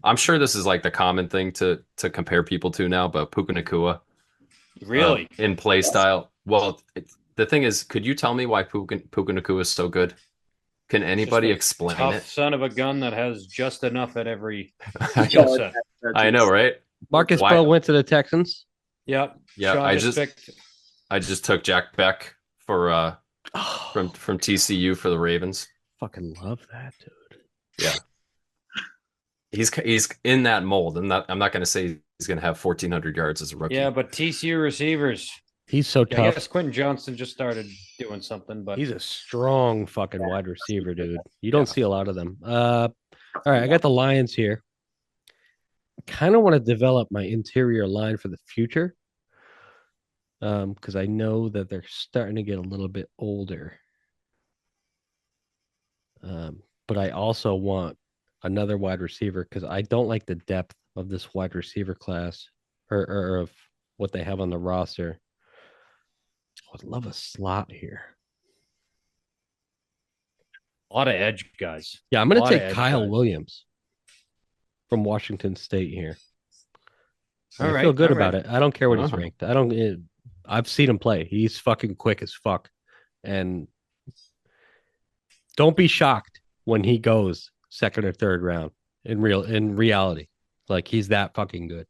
I'm sure this is like the common thing to compare people to now, but Puka Nacua. really, In play style. Well, the thing is, could you tell me why Puka Nacua is so good? Can anybody Just a explain tough it? son of a gun that has just enough at every I skill set. I know, right? Marcus Why- Bell went to the Texans. Yep. Yeah, Sean picked. I just took Jack Beck for Oh, from TCU for the Ravens. fucking love that, dude. He's in that mold. I'm not going to say he's going to have 1,400 yards as a rookie. Yeah, but TCU receivers. He's so Yeah, I tough. guess Quentin Johnston just started doing something, but He's a strong fucking wide receiver, dude. You don't see a lot of them. All right, I got the Lions here. Kind of want to develop my interior line for the future. Because I know that they're starting to get a little bit older. But I also want another wide receiver because I don't like the depth of this wide receiver class or of what they have on the roster. I would love a slot here. a lot of edge guys. Yeah, I'm going Lot to of take edge Kyle guys. Williams from Washington State here. All I right, feel good all about right. it. I don't care what he's Uh-huh. ranked. I've seen him play. He's fucking quick as fuck. And don't be shocked when he goes second or third round in reality. Like he's that fucking good.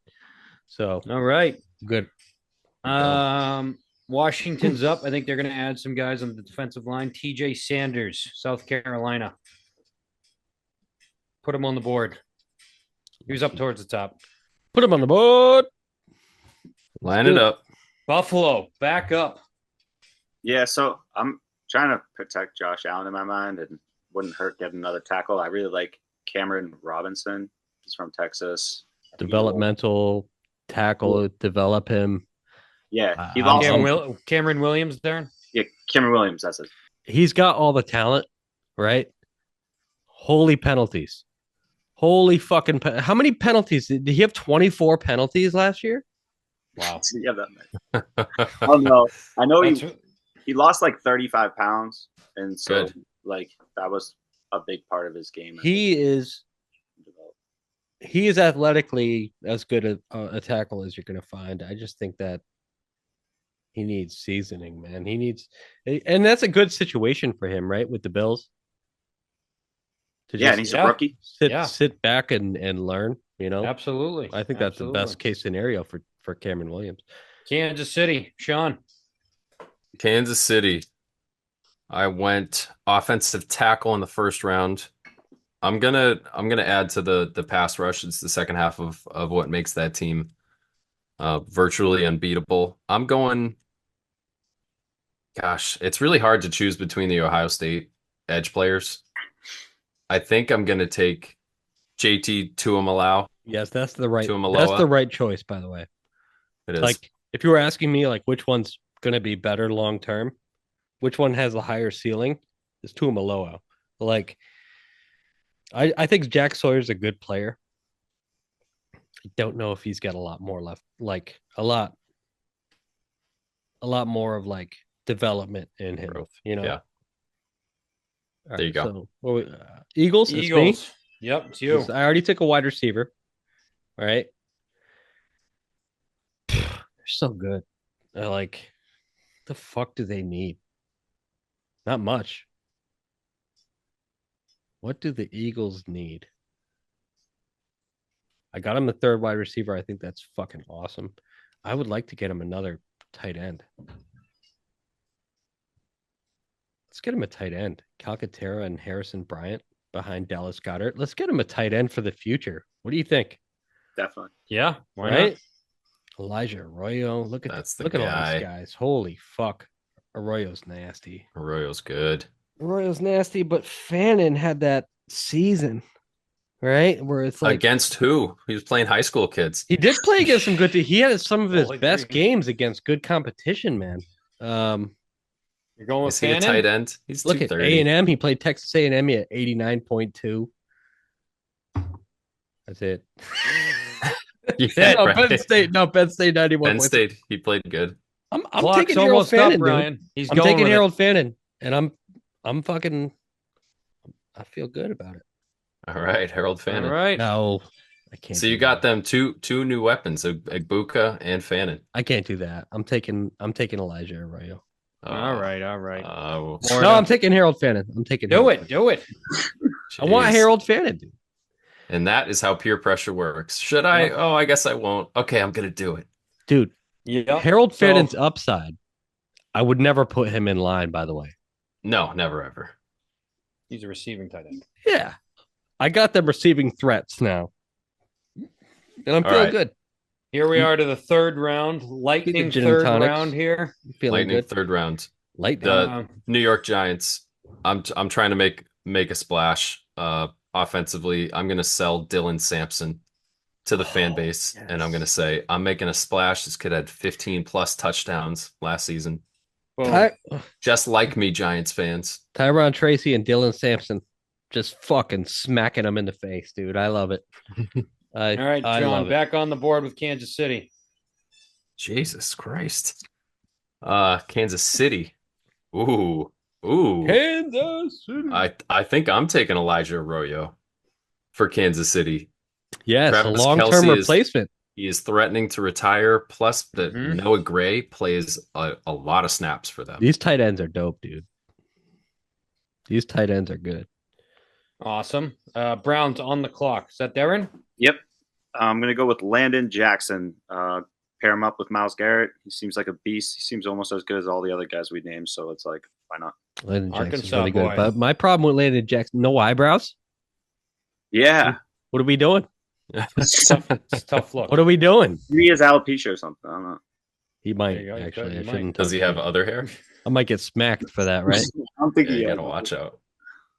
So All right. good. Washington's up. I think they're going to add some guys on the defensive line. TJ Sanders, South Carolina. Put him on the board. He was up towards the top. Put him on the board. Line it up. Buffalo, back up. Yeah, so I'm trying to protect Josh Allen in my mind and wouldn't hurt getting another tackle. I really like Cameron Robinson. He's from Texas. Developmental tackle, develop him. Yeah, he I'm- lost. Cameron Williams there. Yeah, Cameron Williams. That's it. He's got all the talent, right? Holy penalties. Holy fucking! How many penalties did he have? 24 penalties last year. Wow. Yeah, that oh no, I know That's he lost like 35 pounds, and so Good. like that was a big part of his game. He is athletically as good a tackle as you're going to find. I just think that he needs seasoning, man. He needs, and that's a good situation for him, right? With the Bills. To Yeah, and he's a rookie. sit back and learn. You know, absolutely. I think that's the best case scenario for Cameron Williams. Kansas City, Sean. Kansas City. I went offensive tackle in the first round. I'm gonna add to the pass rush. It's the second half of what makes that team virtually unbeatable. I'm going. Gosh, it's really hard to choose between the Ohio State edge players. I think I'm gonna take JT Tuimoloau. Yes, that's the right. Tuimoloau. That's the right choice, by the way. It is. Like, if you were asking me, like, which one's gonna be better long term, which one has the higher ceiling, is Tuimoloau. Like, I think Jack Sawyer's a good player. I don't know if he's got a lot more left, like a lot more of like development in him. Growth. You know. Yeah. All There you go. So, Eagles. It's me. Eagles. Yep, it's you. I already took a wide receiver. All right. They're so good. They're like, the fuck do they need? Not much. What do the Eagles need? I got him the third wide receiver. I think that's fucking awesome. I would like to get him another tight end. Let's get him a tight end. Calcaterra and Harrison Bryant behind Dallas Goedert. Let's get him a tight end for the future. What do you think? Definitely. Yeah, why Right? not? Elijah Arroyo. Look at That's the look at all guy. these guys. Holy fuck. Arroyo's nasty. Arroyo's good. Arroyo's nasty, but Fannin had that season, right? Where it's like Against who? He was playing high school kids. he did play against some good. He had some of his Holy best grief. games against good competition, man. You're going with Is he a Fannin? tight end? He's Look at 230. A&M. He played Texas A&M at 89.2. That's it. Yeah, no, right. Penn State. No, Penn State 91. Penn State. He played good. I'm Clock's taking Harold almost Fannin, up, dude. Brian. He's I'm going taking with Harold Fannin, and I'm fucking. I feel good about it. All right, Harold it. Fannin. All right. No, I can't. So you got them two new weapons, Egbuka and Fannin. I can't do that. I'm taking Elijah Arroyo. All right. Oh, No, I'm taking Harold Fannin. I'm taking. Do Harold it. Do it. I want jeez. Harold Fannin, dude. And that is how peer pressure works. Should I? Yeah. Oh, I guess I won't. Okay, I'm gonna do it. Dude, Yeah. Harold Fannin's upside. I would never put him in line, by the way. No, never ever. He's a receiving tight end. Yeah. I got them receiving threats now. And I'm All feeling right. good. Here we are to the third round. Lightning gin and third tonics. round here. I'm feeling Lightning good. third round. Lightning. The New York Giants. I'm trying to make a splash. Offensively, I'm gonna sell Dylan Sampson to the fan base, and I'm gonna say I'm making a splash. This kid had 15 plus touchdowns last season. Boom. Just like me, Giants fans. Tyron Tracy and Dylan Sampson just fucking smacking him in the face, dude. I love it. All right, I John, love it. back on the board with Kansas City. Jesus Christ. Kansas City. Ooh. Kansas City. I think I'm taking Elijah Arroyo for Kansas City. Yes, Travis a long-term Kelce replacement. He is threatening to retire. Plus, that Mhm. Noah Gray plays a lot of snaps for them. These tight ends are dope, dude. These tight ends are good. Awesome. Browns on the clock. Is that Derin? Yep. I'm going to go with Landon Jackson. Pair him up with Myles Garrett. He seems like a beast. He seems almost as good as all the other guys we named. So it's like, why not? Landon Jackson's Arkansas really good. boy. But my problem with Landon Jackson, no eyebrows. Yeah. What are we doing? It's a tough look. What are we doing? Maybe he has alopecia or something. I don't know. He might There you go. actually. He I might. shouldn't. Does he have other hair? I might get smacked for that, right? I don't think Yeah, he you has. gotta watch out.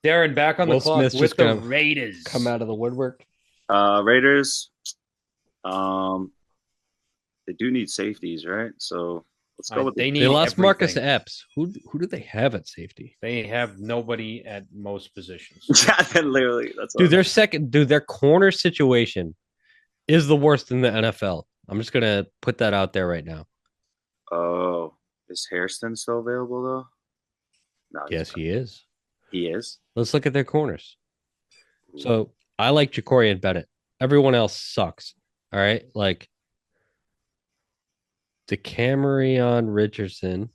Derin back on Will the clock Smith's with just the gonna Raiders. Come out of the woodwork. Raiders. They do need safeties, right? So Let's go with They the need They lost Marcus everything. Epps. Who do they have at safety? They have nobody at most positions. Yeah, literally. That's Dude, their corner situation is the worst in the NFL. I'm just gonna put that out there right now. Oh, is Hairston still available though? No, Yes, he is. he is. Let's look at their corners. So I like Ja'Cory Bennett. Everyone else sucks. All right, like DeCamerion Richardson,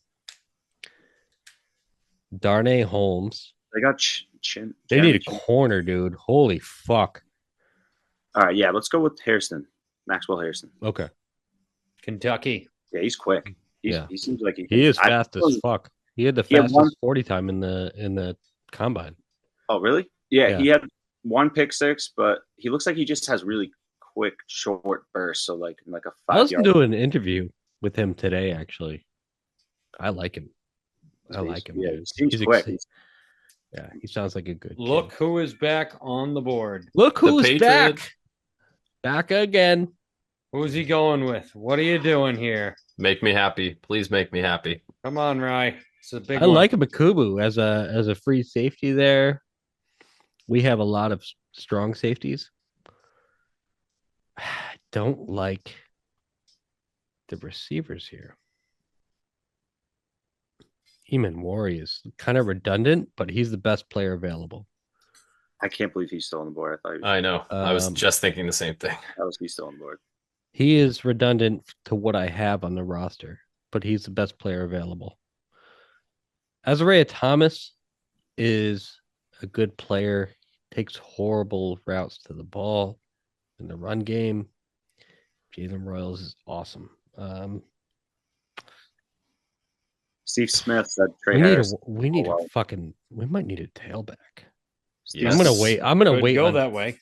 Darnay Holmes. They got They need a corner, dude. Holy fuck. All right, yeah, let's go with Hairston, Maxwell Hairston. Okay. Kentucky. Yeah, he's quick. Yeah. He seems like He is fast as fuck. He had the fastest 40 time in the combine. Oh, really? Yeah, Yeah. he had one pick six, but he looks like he just has really quick, short bursts. So like a 5 I listened yard. to an interview with him today, actually. I like him. I like him. Yeah, Dude. he seems He's quick. yeah, he sounds like a good Look kid. who is back on the board. Look who's Patriots. back. Back again. Who's he going with? What are you doing here? Make me happy. Please make me happy. Come on, Rye. It's a big I one. like Makubu as a free safety there. We have a lot of strong safeties. I don't like the receivers here. Eamon Wari is kind of redundant, but he's the best player available. I can't believe he's still on the board. I thought he was, I know. I was just thinking the same thing. how is he still on the board? He is redundant to what I have on the roster, but he's the best player available. Azariah Thomas is a good player, takes horrible routes to the ball in the run game. Jalen Royals is awesome. Steve Smith said Trey we Harris. need we might need a tailback. Yes. I'm gonna wait. I'm gonna Could wait. go that way.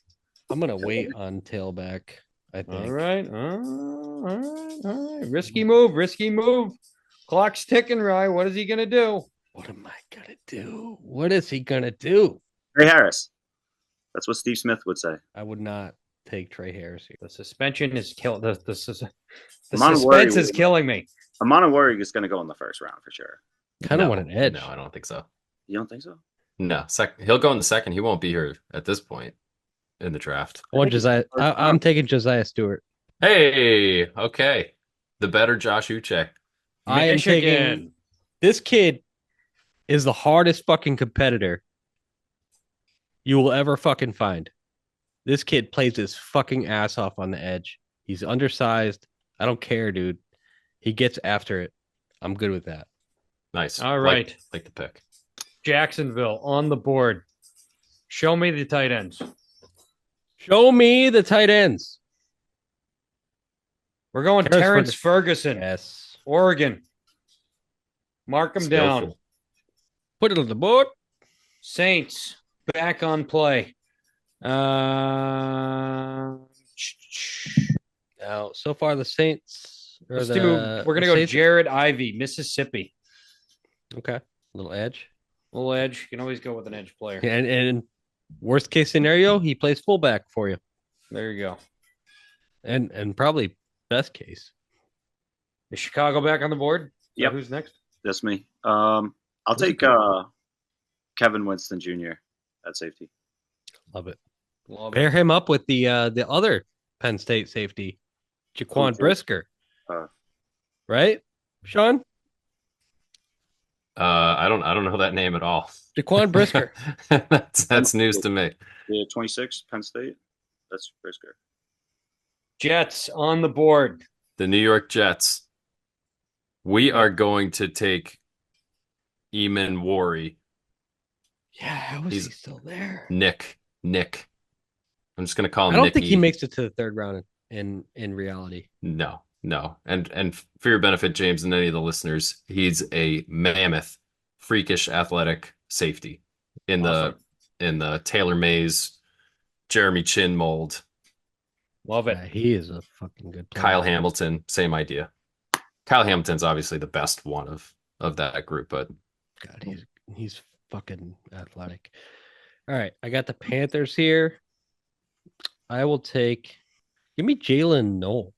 I'm gonna wait on tailback. I think. All right. All right. Risky move. Risky move. Clock's ticking, Rye. What is he going to do? What am I gonna do? What is he gonna do? Trey Harris. That's what Steve Smith would say. I would not take Trey Harris here. The suspension is killing. The Amon suspense Worry is killing me. Amon Worry is going to go in the first round for sure. Kind of No, want an edge. No, I don't think so. You don't think so? No, he'll go in the second. He won't be here at this point in the draft. I want Josiah. I'm taking Josiah Stewart. Hey, okay. The better Josh Uche. I am taking this kid is the hardest fucking competitor you will ever fucking find. This kid plays his fucking ass off on the edge. He's undersized. I don't care, dude. He gets after it. I'm good with that. Nice. All right. Like the pick. Jacksonville on the board. Show me the tight ends. Show me the tight ends. We're going Terrence Ferguson, Yes. Oregon. Mark him down. Skillful. Put it on the board. Saints back on play. Now, so far the Saints. We're gonna go Jared Ivey, Mississippi. Okay, little edge. Little edge. You can always go with an edge player. And worst case scenario, he plays fullback for you. There you go. And probably best case. Is Chicago back on the board? Yep. Who's next? That's me. I'll take Kevin Winston Jr. at safety. Love it. Love Pair it. him up with the other Penn State safety, Jaquan Okay. Brisker. Uh. Right, Sean? I don't know that name at all. Jaquan Brisker. that's news to me. Yeah, 26 Penn State. That's Brisker. Jets on the board. The New York Jets. We are going to take Eamon Wari. Yeah, how is He's- he still there? Nick. I'm just gonna call him I don't Nicky. think he makes it to the third round in reality. No. And for your benefit, James, and any of the listeners, he's a mammoth, freakish athletic safety in Awesome. the Taylor Mays, Jeremy Chin mold. Love it. Yeah, he is a fucking good player. Kyle Hamilton, same idea. Kyle Hamilton's obviously the best one of that group, but God, he's fucking athletic. All right, I got the Panthers here. I will give me Jalen Noel,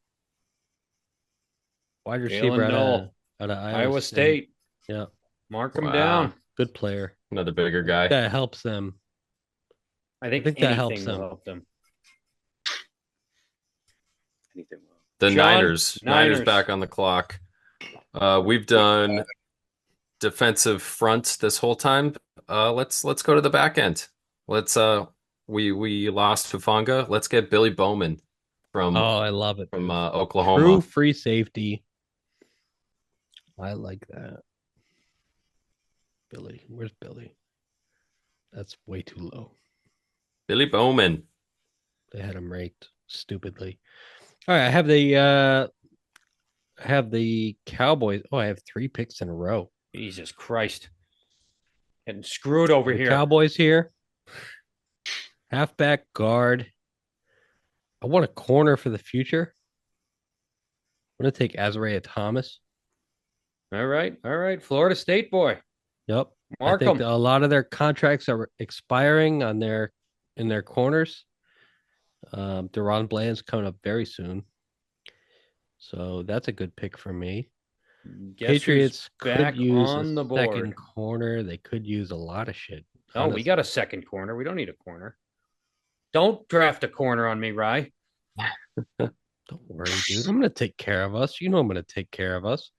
wide receiver Jalen Noel. out of Iowa State. Yeah. Mark him Wow. down. Good player. Another bigger guy. That helps them. I think that helps anything will them. help them. Anything will. The Sean? Niners. Niners Niners. back on the clock. We've done defensive front this whole time. Let's go to the back end. Let's we lost Hufanga. Let's get Billy Bowman from I love it. from True Oklahoma. free safety. I like that. Billy, where's Billy? That's way too low. Billy Bowman. They had him ranked stupidly. All right, I have the Cowboys. Oh, I have 3 picks in a row. Jesus Christ. Getting screwed over The here. Cowboys here. Halfback, guard. I want a corner for the future. I'm going to take Azariah Thomas. All right. Florida State boy. Yep. Mark I think him. a lot of their contracts are expiring in their corners. Deron Bland's coming up very soon. So that's a good pick for me. Guess Patriots who's back could use on the a board. second corner. They could use a lot of shit. Oh, we got a second corner. We don't need a corner. Don't draft a corner on me, Rye. Don't worry, dude. I'm going to take care of us. You know I'm going to take care of us.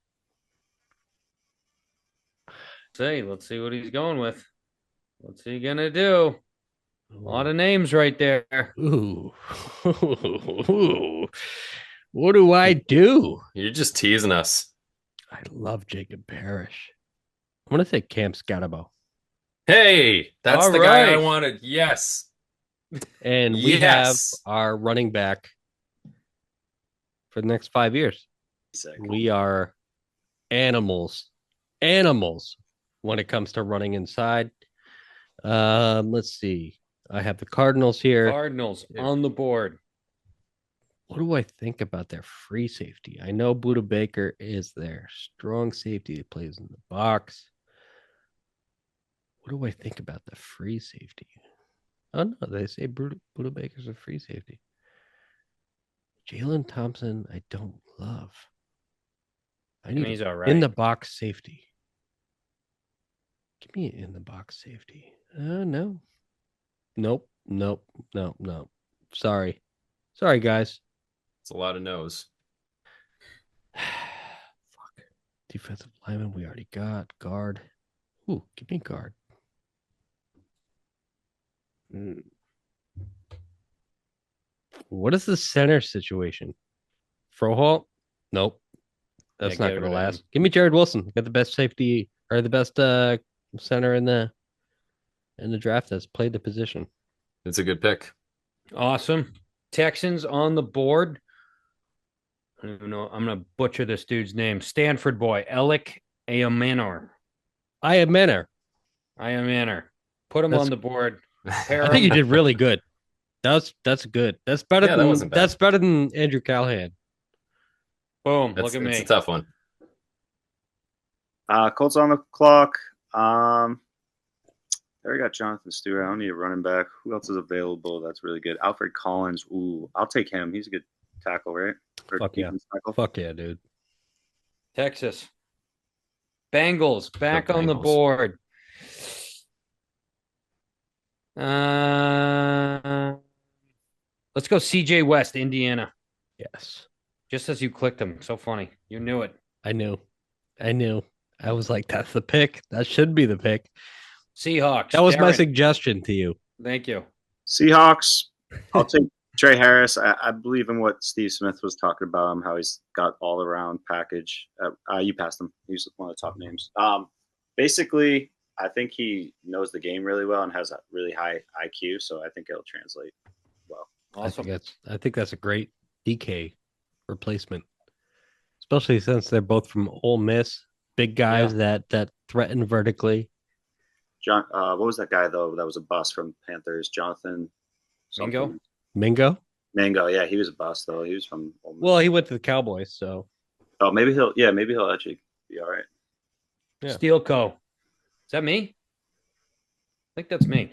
Let's see what he's going with. What's he going to do? A lot of names right there. Ooh. What do I do? You're just teasing us. I love Jacob Parrish. I'm going to take Cam Scatterbo. Hey, that's All the guy I right. wanted. Yes. And we Yes. have our running back for the next 5 years. Sick. We are animals when it comes to running inside. Let's see. I have the Cardinals here. Cardinals on the board. What do I think about their free safety? I know Buda Baker is their strong safety that plays in the box. What do I think about the free safety? Oh, no, they say Buda Baker's a free safety. Jalen Thompson, I don't love. I need he's all right. in the box safety. Give me an in the box safety. No. Nope. Sorry, guys. It's a lot of no's. Fuck. Defensive lineman, we already got. Guard. Ooh, give me guard. What is the center situation? Froholt? Nope. That's not going to last. Give me Jared Wilson. Got the best safety or the best center in the draft that's played the position. It's a good pick. Awesome. Texans on the board. I don't even know. I'm going to butcher this dude's name. Stanford boy, Alec Ayamanor. Ayamanor. Put him on the board. I think you did really good. That's good. That's better that's better than Andrew Callahan. Boom. Look at me. It's a tough one. Colts on the clock. I already got Jonathan Stewart. I don't need a running back. Who else is available? That's really good. Alfred Collins. Ooh, I'll take him. He's a good tackle, right? Fuck yeah. Fuck yeah, dude. Texas. Bengals back on the Bengals. board. Let's go CJ West, Indiana. Yes. Just as you clicked him. So funny. You knew it. I knew. I was like, that's the pick. That should be the pick. Seahawks. That was my Derin. suggestion to you. Thank you. Seahawks. I'll take Trey Harris. I believe in what Steve Smith was talking about, how he's got all around package. You passed him. He's one of the top names. Basically, I think he knows the game really well and has a really high IQ, so I think it'll translate well. Awesome. I think that's a great DK replacement, especially since they're both from Ole Miss, big guys that threaten vertically. John, what was that guy though? That was a bust from Panthers. Jonathan Mingo. Mingo. Yeah, he was a bust though. He was from Ole Miss. Well, he went to the Cowboys, so. Oh, maybe he'll actually be all right. Yeah. Steel Co. Is that me? I think that's me.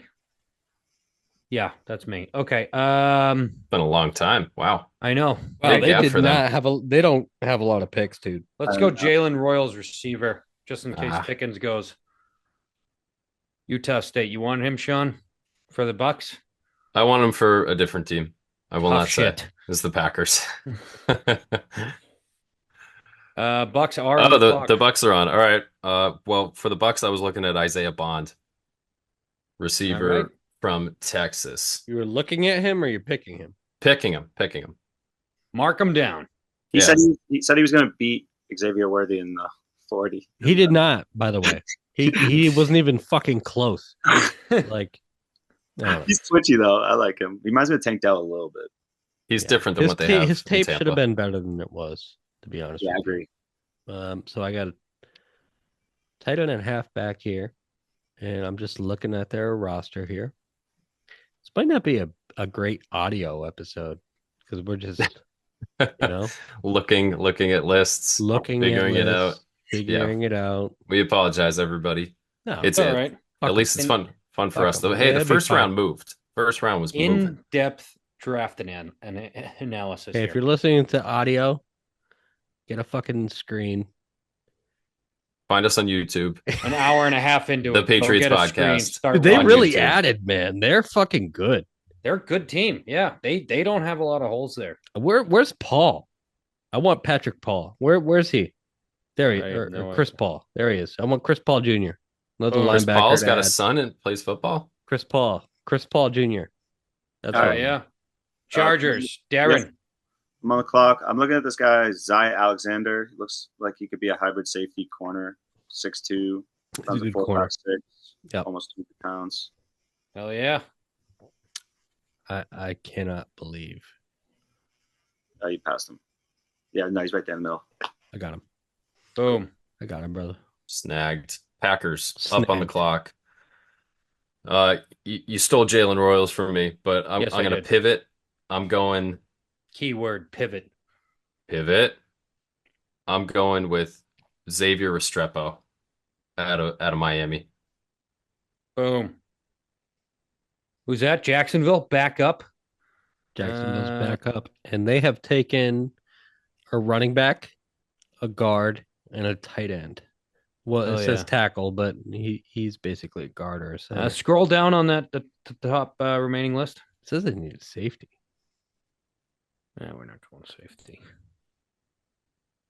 Yeah, that's me. Okay. Been a long time. Wow. I know. Wow, Big they gap did for them. not have a. They don't have a lot of picks, dude. Let's I go don't know. Jalen Royals receiver, just in case Ah. Pickens goes. Utah State. You want him, Sean, for the Bucks? I want him for a different team. I will Tough not say. shit. It's the Packers. Bucks are on Oh, the the clock. Bucks are on. All right. Well, for the Bucks, I was looking at Isaiah Bond, All right. receiver from Texas. You were looking at him, or you're picking him? Picking him. Mark him down. He Yeah. said he said he was going to beat Xavier Worthy in the 40. He did not, by the way. He wasn't even fucking close. Like, no. He's twitchy though. I like him. He reminds me of Tank Dell a little bit. He's different than his what they have his in tape should Tampa. have been better than it was, to be honest. Yeah, I with agree. you. So I got a tight end and half back here, and I'm just looking at their roster here. This might not be a great audio episode because we're just looking at lists, looking figuring at it out. lists, figuring it out. We apologize, everybody. No, It's all right. At least it's fun for Fuck us. 'em. Hey, the It'd be first fun. round moved. First round was moving. In-depth draft analysis. Hey, here. if you're listening to audio, get a fucking screen. Find us on YouTube. An hour and a half into The it, go Patriots get a screen, podcast. start They on really YouTube. added, man. They're fucking good. They're a good team. Yeah, they don't have a lot of holes there. Where's Paul? I want Patrick Paul. Where's he? There he I have or no Chris Paul. There he is. I want Chris Paul Jr. Another Oh, Chris linebacker. Paul's to got a add. son and plays football. Chris Paul Jr. That's All Oh right. yeah. Chargers. Derin. I'm on the clock. I'm looking at this guy, Zay Alexander. He looks like he could be a hybrid safety corner, 6'2", He's a good corner. 4.56, Yep. almost 200 pounds. Hell yeah. I cannot believe You passed him. Yeah, no, he's right there in the middle. I got him. Boom. I got him, brother. Snagged. Packers up on the Snagged. clock. You stole Jalen Royals from me, but I'm Yes, I going to did. pivot. I'm going Keyword pivot. pivot. I'm going with Xavier Restrepo out of Miami. Boom. Who's that? Jacksonville back up. Jacksonville's back up, and they have taken a running back, a guard, and a tight end. Well, Oh, it says yeah. tackle, but he's basically a guard or a center. Scroll down on that the top remaining list. It says they need safety. Yeah, we're not going safety.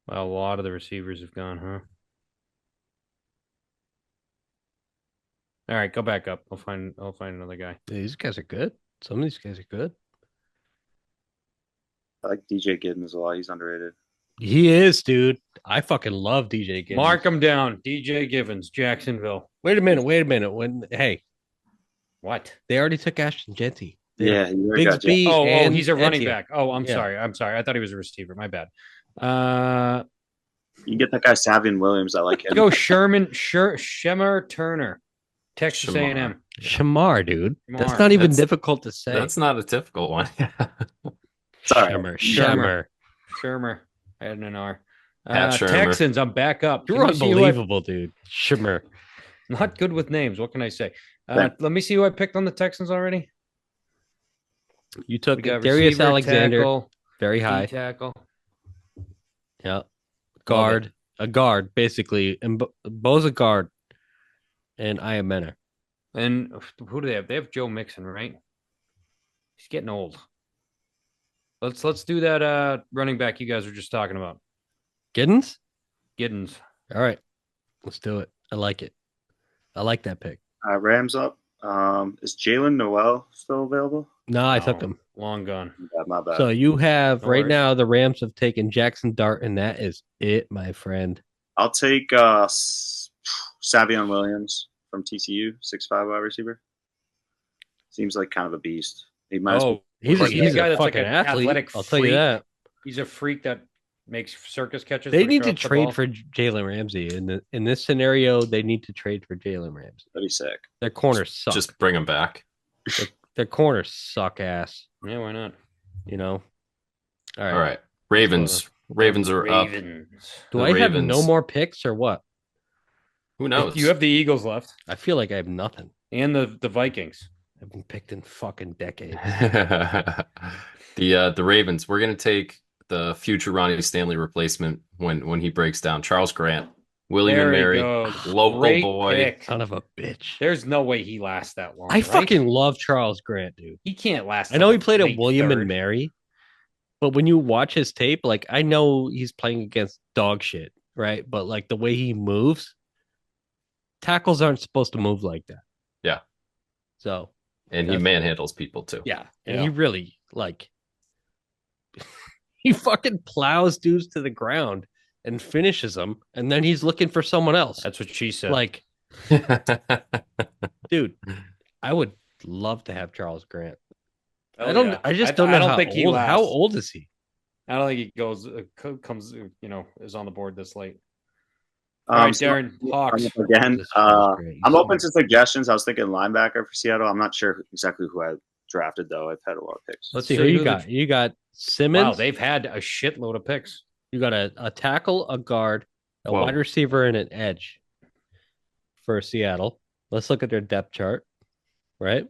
Well, a lot of the receivers have gone, huh? All right, go back up. I'll find another guy. These guys are good. Some of these guys are good. I like DJ Giddens a lot. He's underrated. He is, dude. I fucking love DJ Gibbons. Mark him down. DJ Givens, Jacksonville. Wait a minute. Hey, What? they already took Ashton Genty. Yeah, he already got Bigsby. Oh, and he's a running Etienne. back. Oh, I'm Yeah. sorry. I thought he was a receiver. My bad. You can get that guy Savion Williams. I like him. Go Shemar Turner, Texas Shamar. A&M. Shamar, dude. That's Shamar. not even That's- difficult to say. That's not a difficult one. It's all right. Shamar. Shermer. I had an R. Pat Shermer. Texans, I'm back up. You're Let me see who unbelievable, dude. Shamar. Not good with names. What can I say? Yeah. Let me see who I picked on the Texans already. You took We got Darius receiver, Alexander, tackle, very D high. tackle. Yeah. Guard. A guard, basically. And Bo's a guard. And I am Menor. And who do they have? They have Joe Mixon, right? He's getting old. Let's do that running back you guys were just talking about. Giddens? Giddens. All right. Let's do it. I like it. I like that pick. Rams up. Is Jalen Noel still available? No, I took Oh, him. Long gone. My bad. So you have No right worries. now the Rams have taken Jackson Dart, and that is it, my friend. I'll take Savion Williams from TCU, 6'5" wide receiver. Seems like kind of a beast. He might as well. Oh, He's He's a a guy that's like fucking an athlete. athletic I'll tell you freak. that. he's a freak that makes circus catches. They but need to drops the trade ball. for Jalen Ramsey in this scenario. They need to trade for Jalen Ramsey. That'd be sick. Their corners suck. Just bring him back. Their corners suck ass. Yeah, why not? You know. All All right. Ravens are up. Ravens. Do The I have no Ravens. more picks or what? Who knows? You have the Eagles left I feel like I have nothing. and the Vikings. haven't picked in fucking decades. The Ravens. We're gonna take the future Ronnie Stanley replacement when he breaks down. Charles Grant, William and There he Mary, goes. local Great boy. pick. Son of a bitch. There's no way he lasts that long. I right? fucking love Charles Grant, dude. He can't last. I know he till played at late William and third. Mary, but when you watch his tape, like I know he's playing against dog shit, right? But like the way he moves, tackles aren't supposed to move like that. Yeah. So And he That's- manhandles people too. yeah, and Yeah. he really like he fucking plows dudes to the ground and finishes them, and then he's looking for someone else. That's what she said. Like, dude, I would love to have Charles Grant. Oh, I don't. yeah. I just don't know. I don't how think he old, lasts. how old is he? I don't think he goes comes is on the board this late. All right, So Derin, Hawks. again, Jesus, Charles Grant. I'm open to suggestions. I was thinking linebacker for Seattle. I'm not sure exactly who I drafted though. I've had a lot of picks. Let's see So who you who got. the- You got Simmons. Wow, they've had a shitload of picks. You got a tackle, a guard, a Whoa. wide receiver, and an edge for Seattle. Let's look at their depth chart. Right.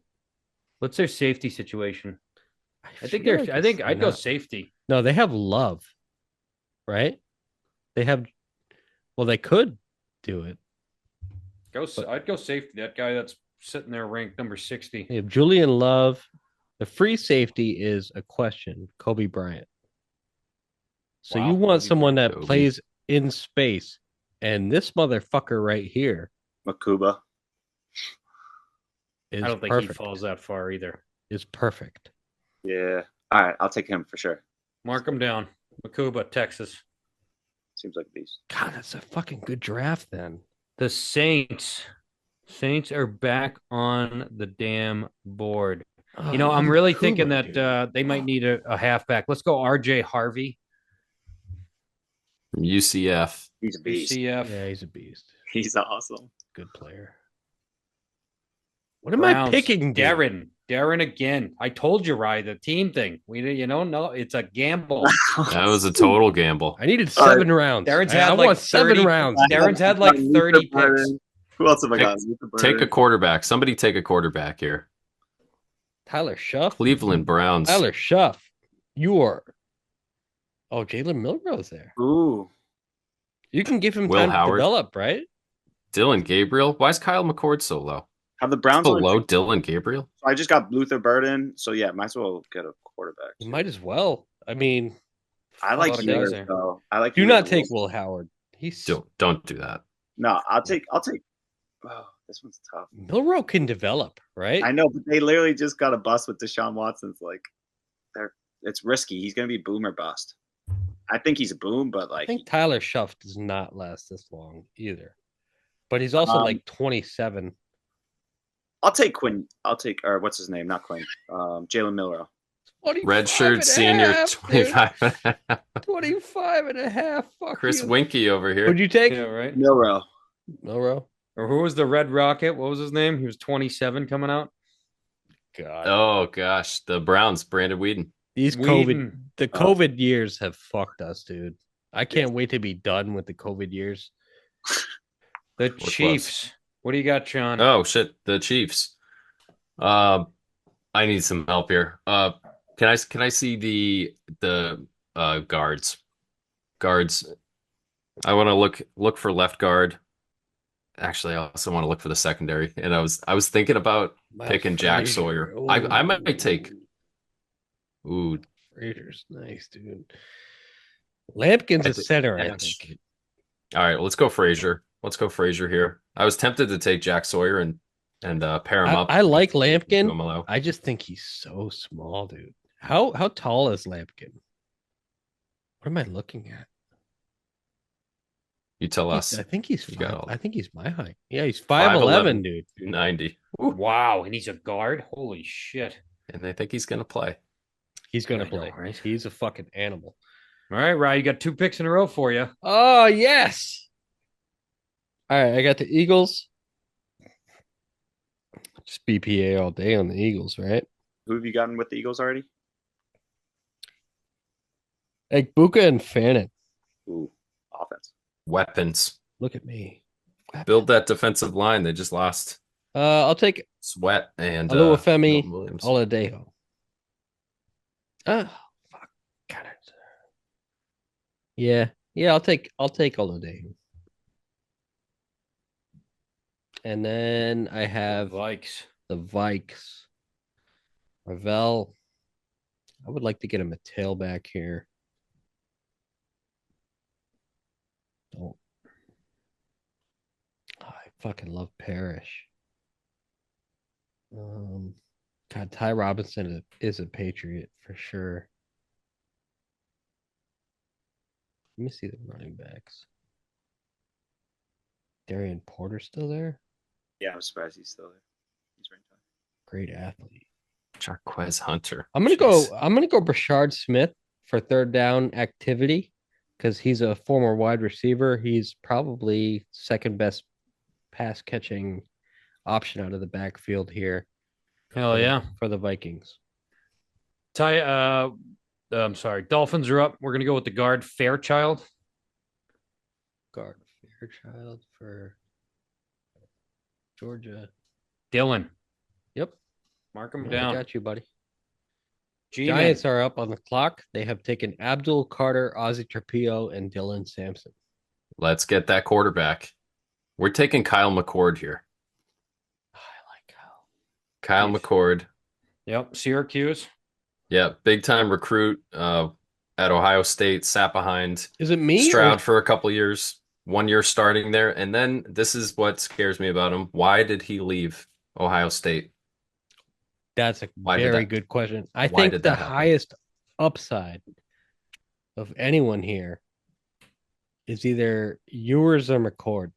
What's their safety situation? I think feel they're. like I think it's I'd go not- safety. No, they have Love. Right. They have. Well, they could do it. I'd go safety. That guy that's sitting there ranked number 60. They have Julian Love. The free safety is a question. Kobe Bryant. So Wow, you want Kobe someone that Kobe. plays in space, and this motherfucker right here Makuba. is I don't think perfect. he falls that far either. Is perfect. Yeah. All right, I'll take him for sure. Mark him down. Makuba, Texas. Seems like a beast. God, that's a fucking good draft. Then The Saints. Saints are back on the damn board. You know, I'm really thinking that they might need a halfback. Let's go RJ Harvey, UCF. He's a beast. CF. yeah, he's a beast. He's awesome. Good player. What am I Browns. picking? dude? Derin again. I told you, Rye, the team thing. No, it's a gamble. That was a total gamble. I needed All right. 7 rounds. Darren's I had want like 7 30 rounds. Darren's had like 30 picks. Who else have I Take- got? Take a quarterback. Somebody take a quarterback here. Tyler Shuff. Cleveland Browns. Tyler Shuff. You are. Oh, Jalen Milrose there. Ooh. You can give him Will time Howard. to develop, right? Dylan Gabriel. Why is Kyle McCord so low? Have the Browns only Below Dylan Gabriel? I just got Luther Burden, so yeah, might as well get a quarterback. You might as well. I mean, I a like lot of guys yours there. though. I like. do yours not the take most. Will Howard. He's Don't do that. No, I'll take. Oh, this one's tough. Milroe can develop, right? I know, but they literally just got a bust with Deshaun Watson's. Like, it's risky. He's gonna be boom or bust. I think he's a boom, but I like, think Tyler Shuff does not last this long either. But he's also like 27. I'll take Quinn. Or what's his name? Not Quinn. Jalen Milroe. 25 Redshirt and a senior, half, dude. 25 and a half. 25 and a half. Fuck Chris you. Winky over here. Who'd you take? Yeah, right. Milroe. Milroe. Or who was the Red Rocket? What was his name? He was 27 coming out. God. Oh, gosh. The Browns, Brandon Whedon. These Whedon. the COVID years have fucked us, dude. I can't wait to be done with the COVID years. The close. Chiefs. What do you got, Sean? Oh, shit. The Chiefs. I need some help here. Can I see the guards? Guards. I want to look for left guard. Actually, I also want to look for the secondary. And I was thinking about picking Jack Frazier. Sawyer. I might take. Ooh, Frazier's nice, dude. Lampkin's a center, I edge. think. all right. Well, let's go Frazier. Let's go Frazier here. I was tempted to take Jack Sawyer and pair him up. I like with Lampkin. Duomo. I just think he's so small, dude. How tall is Lampkin? What am I looking at? You tell us. I think he's You got five. all- I think he's my height. Yeah, he's 5'11", dude. 290. Wow, and he's a guard. Holy shit! And I think he's going to play. He's gonna I know, play. right? He's a fucking animal. All right, Ryan, you got 2 picks in a row for you. Oh yes. All right, I got the Eagles. Just BPA all day on the Eagles, right? Who have you gotten with the Eagles already? Like Buka and Fannin. Ooh, offense. Weapons. Look at me. Build that defensive line. They just lost I'll take Sweat and Oluwafemi Milton Williams. Oladejo. Oh, fuck. God. Yeah. Yeah, I'll take Oladejo. And then I have Vikes. the Vikes. Ravel. I would like to get him a tailback here. Don't. Oh, I fucking love Parrish. God, Ty Robinson is a Patriot for sure. Let me see the running backs. Darian Porter still there? Yeah, I'm surprised he's still there. He's ranked high. Great athlete. Jarquez Hunter. I'm gonna Jeez. go. I'm gonna go Brashard Smith for third down activity because he's a former wide receiver. He's probably second best pass catching option out of the backfield here. Hell yeah. For the Vikings. I'm sorry. Dolphins are up. We're gonna go with the guard Fairchild. Guard Fairchild for Georgia. Dylan. Yep. Mark him I down. got you, buddy. G-Man. Giants are up on the clock. They have taken Abdul Carter, Ozzie Trapillo, and Dylan Sampson. Let's get that quarterback. We're taking Kyle McCord here. I like Kyle Nice. McCord. Yep. Syracuse. Yeah, big time recruit at Ohio State, sat behind Is it me? Stroud for a couple years, 1 year starting there. And then this is what scares me about him. Why did he leave Ohio State? That's a Why did very that- good question. I why think did the that happen? highest upside of anyone here is either Ewers or McCord.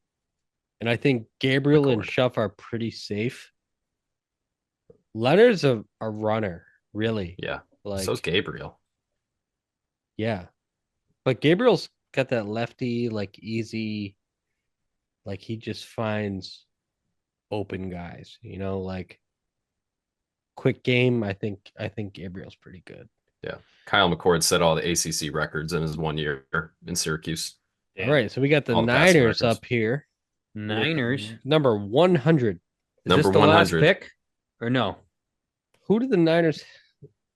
And I think Gabriel and McCord. Schuff are pretty safe. Leonard's a runner, really. Yeah, Like, so's Gabriel. yeah. But Gabriel's got that lefty, like easy, like he just finds open guys, like quick game. I think Gabriel's pretty good. Yeah, Kyle McCord set all the ACC records in his 1 year in Syracuse. All right, so we got the All the passing Niners records. up here. Niners. Number 100. Is Number this the last 100. pick? Or no? Who did the Niners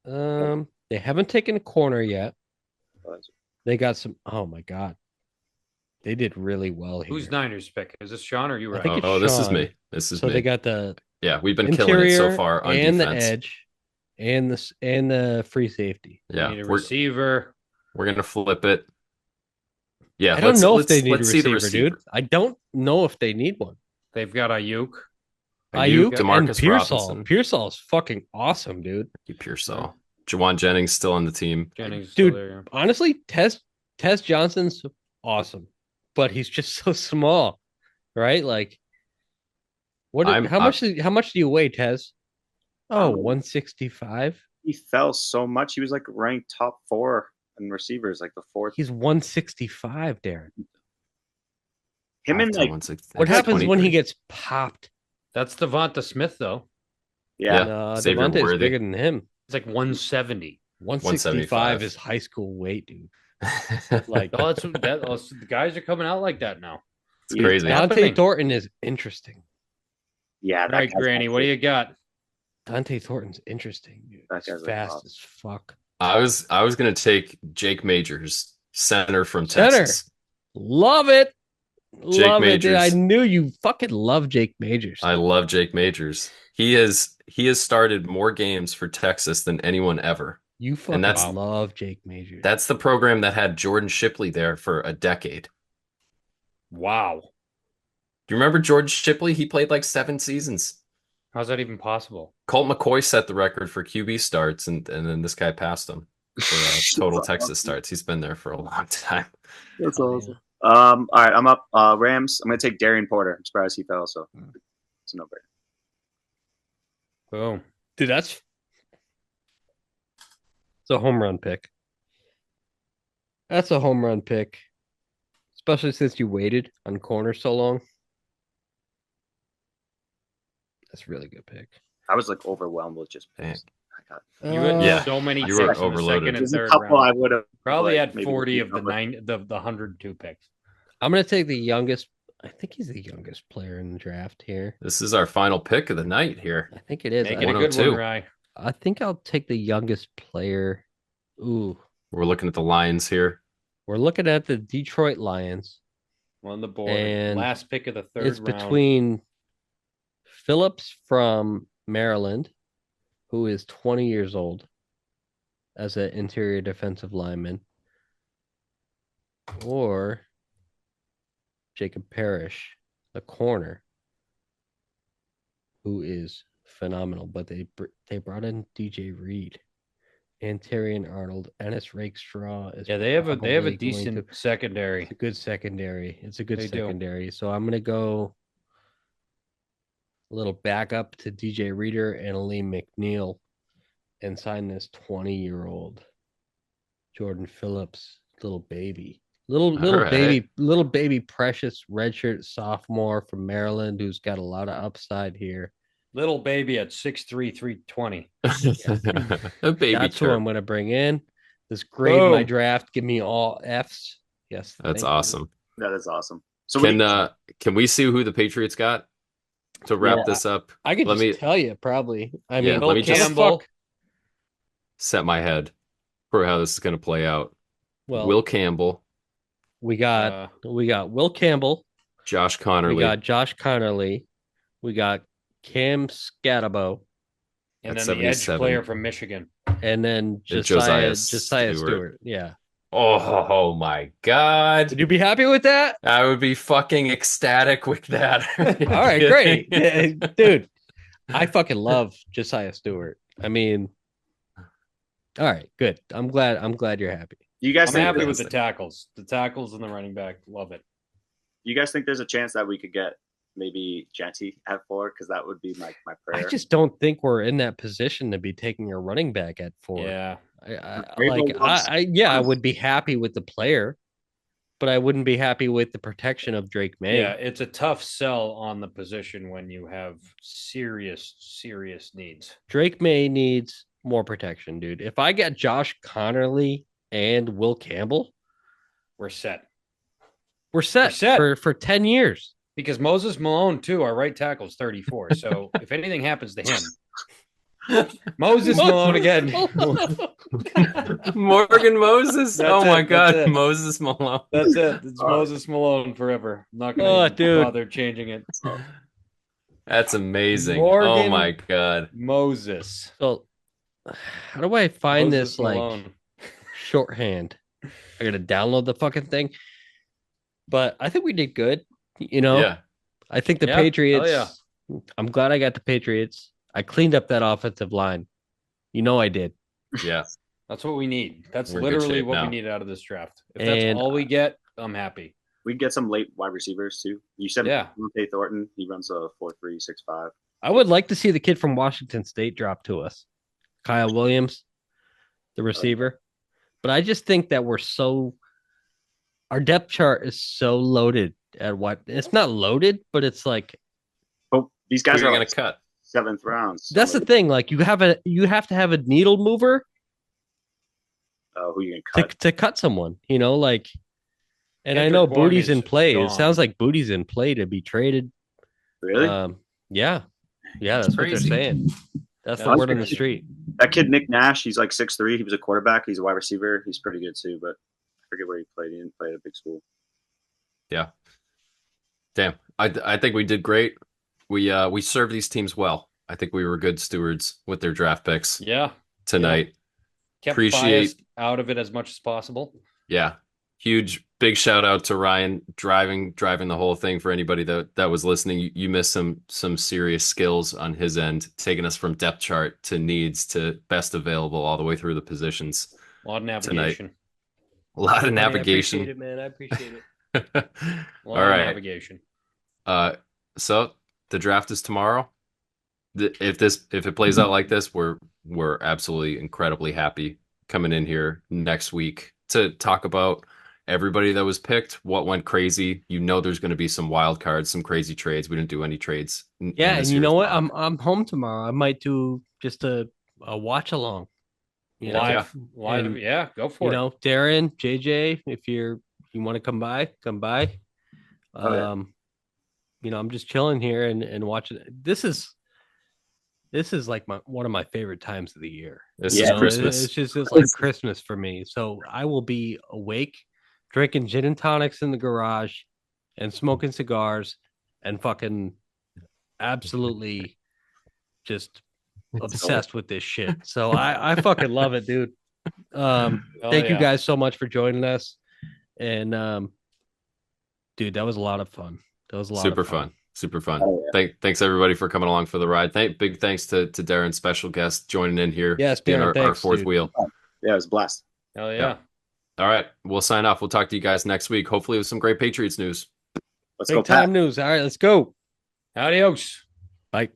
they haven't taken a corner yet. They got some oh my god. They did really well here. Who's Niners pick? Is this Sean or you, I Ryan? think it's Oh, this is Sean. me. This is So me. they got the Yeah, we've been killing it so far on and defense. the edge and the free safety. Yeah, Need a we're receiver. gonna flip it. Yeah, I don't know if let's they need a see the receiver, dude. I don't know if they need one. They've got Ayuk. Ayuk and DeMarcus Pearsall. Robinson. Pearsall is fucking awesome, dude. Pearsall. Jawan Jennings still on the team. Jennings is Dude. still there. Honestly, Tez Johnson's awesome, but he's just so small, right? Like, how much do you weigh, Tez? Oh, 165. He fell so much. He was like ranked top 4 in receivers, like the 4th. He's 165, Darren. Him and like What happens when he gets popped? That's Devonta Smith, though. yeah. Xavier Devontae's Worthy. bigger than him. It's like 170. 165 is high school weight, dude. Like, Oh, the guys are coming out like that now. It's crazy. Yeah. Dante Thornton is interesting. Yeah, All right, guy's Granny, what do you got? Dante Thornton's interesting, dude. That He's guy's fast awesome. as fuck. I was gonna take Jake Majors, center from Center. Texas. Love it. Jake Love it, dude. I Majors. knew you fucking love Jake Majors. I love Jake Majors. He has started more games for Texas than anyone ever. You fucking that's- love Jake Majors. That's the program that had Jordan Shipley there for a decade. Wow. Do you remember Jordan Shipley? He played like 7 seasons. How's that even possible? Colt McCoy set the record for QB starts, and then this guy passed him for total Texas starts. He's been there for a long time. That's Oh, awesome. All right, I'm up. Rams. I'm gonna take Derin Porter. I'm surprised he fell. So it's a no-brainer. Boom. Dude, it's a home run pick. That's a home run pick. Especially since you waited on corner so long. That's a really good pick. I was like overwhelmed with just Dang. picks. I got You had Yeah. so many You were picks in the overloaded. second and there's a third couple I round. would have Probably like, had maybe 40 of the over. the 102 picks. I'm gonna take the youngest I think he's the youngest player in the draft here. This is our final pick of the night here. I think it is. Make it a good 102. one, Rye. I think I'll take the youngest player. Ooh, We're looking at the Lions here. we're looking at the Detroit Lions. On the board. And Last pick of the third It's round. between Phillips from Maryland, who is 20 years old as an interior defensive lineman, or Jacob Parrish, the corner, who is phenomenal. But they brought in DJ Reed and Terrion Arnold. Ennis Rakestraw is Yeah, they have a probably going decent secondary. It's a good secondary. It's a good They do. secondary. So I'm gonna go a little back up to DJ Reader and Aleem McNeil and sign this 20-year-old Jordan Phillips, little baby. Little right. baby precious redshirt sophomore from Maryland who's got a lot of upside here. Little baby at 6'3", 320. A baby That's who turd. I'm gonna bring in. This grade my Boom. draft. Give me all Fs. Yes. That's thank you. awesome. That is awesome. So what do you- Can we see who the Patriots got to wrap Well, this up? I could Let just me tell you probably. I Yeah, mean, let me Bill just- Campbell. set my head for how this is going to play out. Well, Will Campbell, we got Will Campbell. Josh We Connerly, got Josh Connerly. We got Cam Scatabo. And at then the edge 77. player from Michigan. And then Josiah Josiah Stewart. Stewart. Yeah. Oh my God. Would you be happy with that? I would be fucking ecstatic with that. All right, great. Yeah, dude, I fucking love Josiah Stewart. I mean, all right, good. I'm glad you're happy. you guys I'm think happy there's- with the tackles. The tackles and the running back. Love it. you guys think there's a chance that we could get maybe Genty at 4? Because that would be my prayer. I just don't think we're in that position to be taking a running back at 4. Yeah. I would be happy with the player, but I wouldn't be happy with the protection of Drake May. Yeah, it's a tough sell on the position when you have serious needs. Drake May needs more protection, dude. If I get Josh Connerly and Will Campbell, We're set. we're set, set. for 10 years. Because Moses Malone, too, our right tackle is 34. So if anything happens to him, Moses Malone again. Morgan Moses. That's Oh my it, God, that's it. Moses Malone. That's it. It's Moses Malone forever. I'm not Oh, going to dude. bother changing it. That's amazing. Morgan Oh my God. Moses. So, how do I find Moses this like Malone. shorthand? I gotta download the fucking thing. But I think we did good. You know, Yeah. I think the Yeah, Patriots. hell I'm glad I got the Patriots. I cleaned up that offensive line. You know I did. Yeah. That's what we need. That's We're in good literally shape what now. we need out of this draft. If that's And- all we get, I'm happy. We can get some late wide receivers too. You said Yeah. Monte Thornton. He runs a 4.365. I would like to see the kid from Washington State drop to us, Kyle Williams, the receiver. But I just think that our depth chart is so loaded at what it's not loaded, but it's like Oh, these Who guys are are going like to cut? 7th rounds. that's the thing. Like you have to have a needle mover Who you can cut? to cut someone, you know, like. And I Kendrick know Bourne Booty's is in play. It gone. sounds like Booty's in play to be traded. Really? Yeah, that's what they're crazy. saying. That's the That's word on the crazy. street. That kid Nick Nash, he's like 6'3". He was a quarterback. He's a wide receiver. He's pretty good too, but I forget where he played. He didn't play at a big school. Yeah. Damn. I think we did great. We served these teams well. I think we were good stewards with their draft picks Yeah. tonight. Kept Appreciate- bias out of it as much as possible. Yeah. Huge big shout out to Ryan driving the whole thing. For anybody that was listening, you missed some serious skills on his end, taking us from depth chart to needs to best available all the way through the positions. A lot of navigation. A lot of I navigation. appreciate it, man. I appreciate it. A lot All of right. navigation. So the draft is tomorrow. If it plays out like this, we're absolutely incredibly happy coming in here next week to talk about everybody that was picked, what went crazy. You know, there's going to be some wild cards, some crazy trades. We didn't do any trades. Yeah, and you know what? I'm home tomorrow. I might do just a watch along. You know, Live. And, Yeah, go for you it. know, Derin, JJ, if you want to come by, come by. Oh, yeah. I'm just chilling here and watching. This is like one of my favorite times of the year. This is Christmas. It's like Christmas for me. So I will be awake, drinking gin and tonics in the garage, and smoking cigars, and fucking absolutely just obsessed with this shit. So I fucking love it, dude. Thank you guys so much for joining us, and dude, that was a lot of fun. That was a lot super of fun. fun. Super fun. Thanks everybody for coming along for the ride. Big thanks to Derin, special guest, joining in here. Yes, being Derin, our fourth wheel. Yeah, it was a blast. Hell yeah. All right, we'll sign off. We'll talk to you guys next week, hopefully with some great Patriots news. Let's Big go, time Pat. news. All right, let's go. Adios. Bye.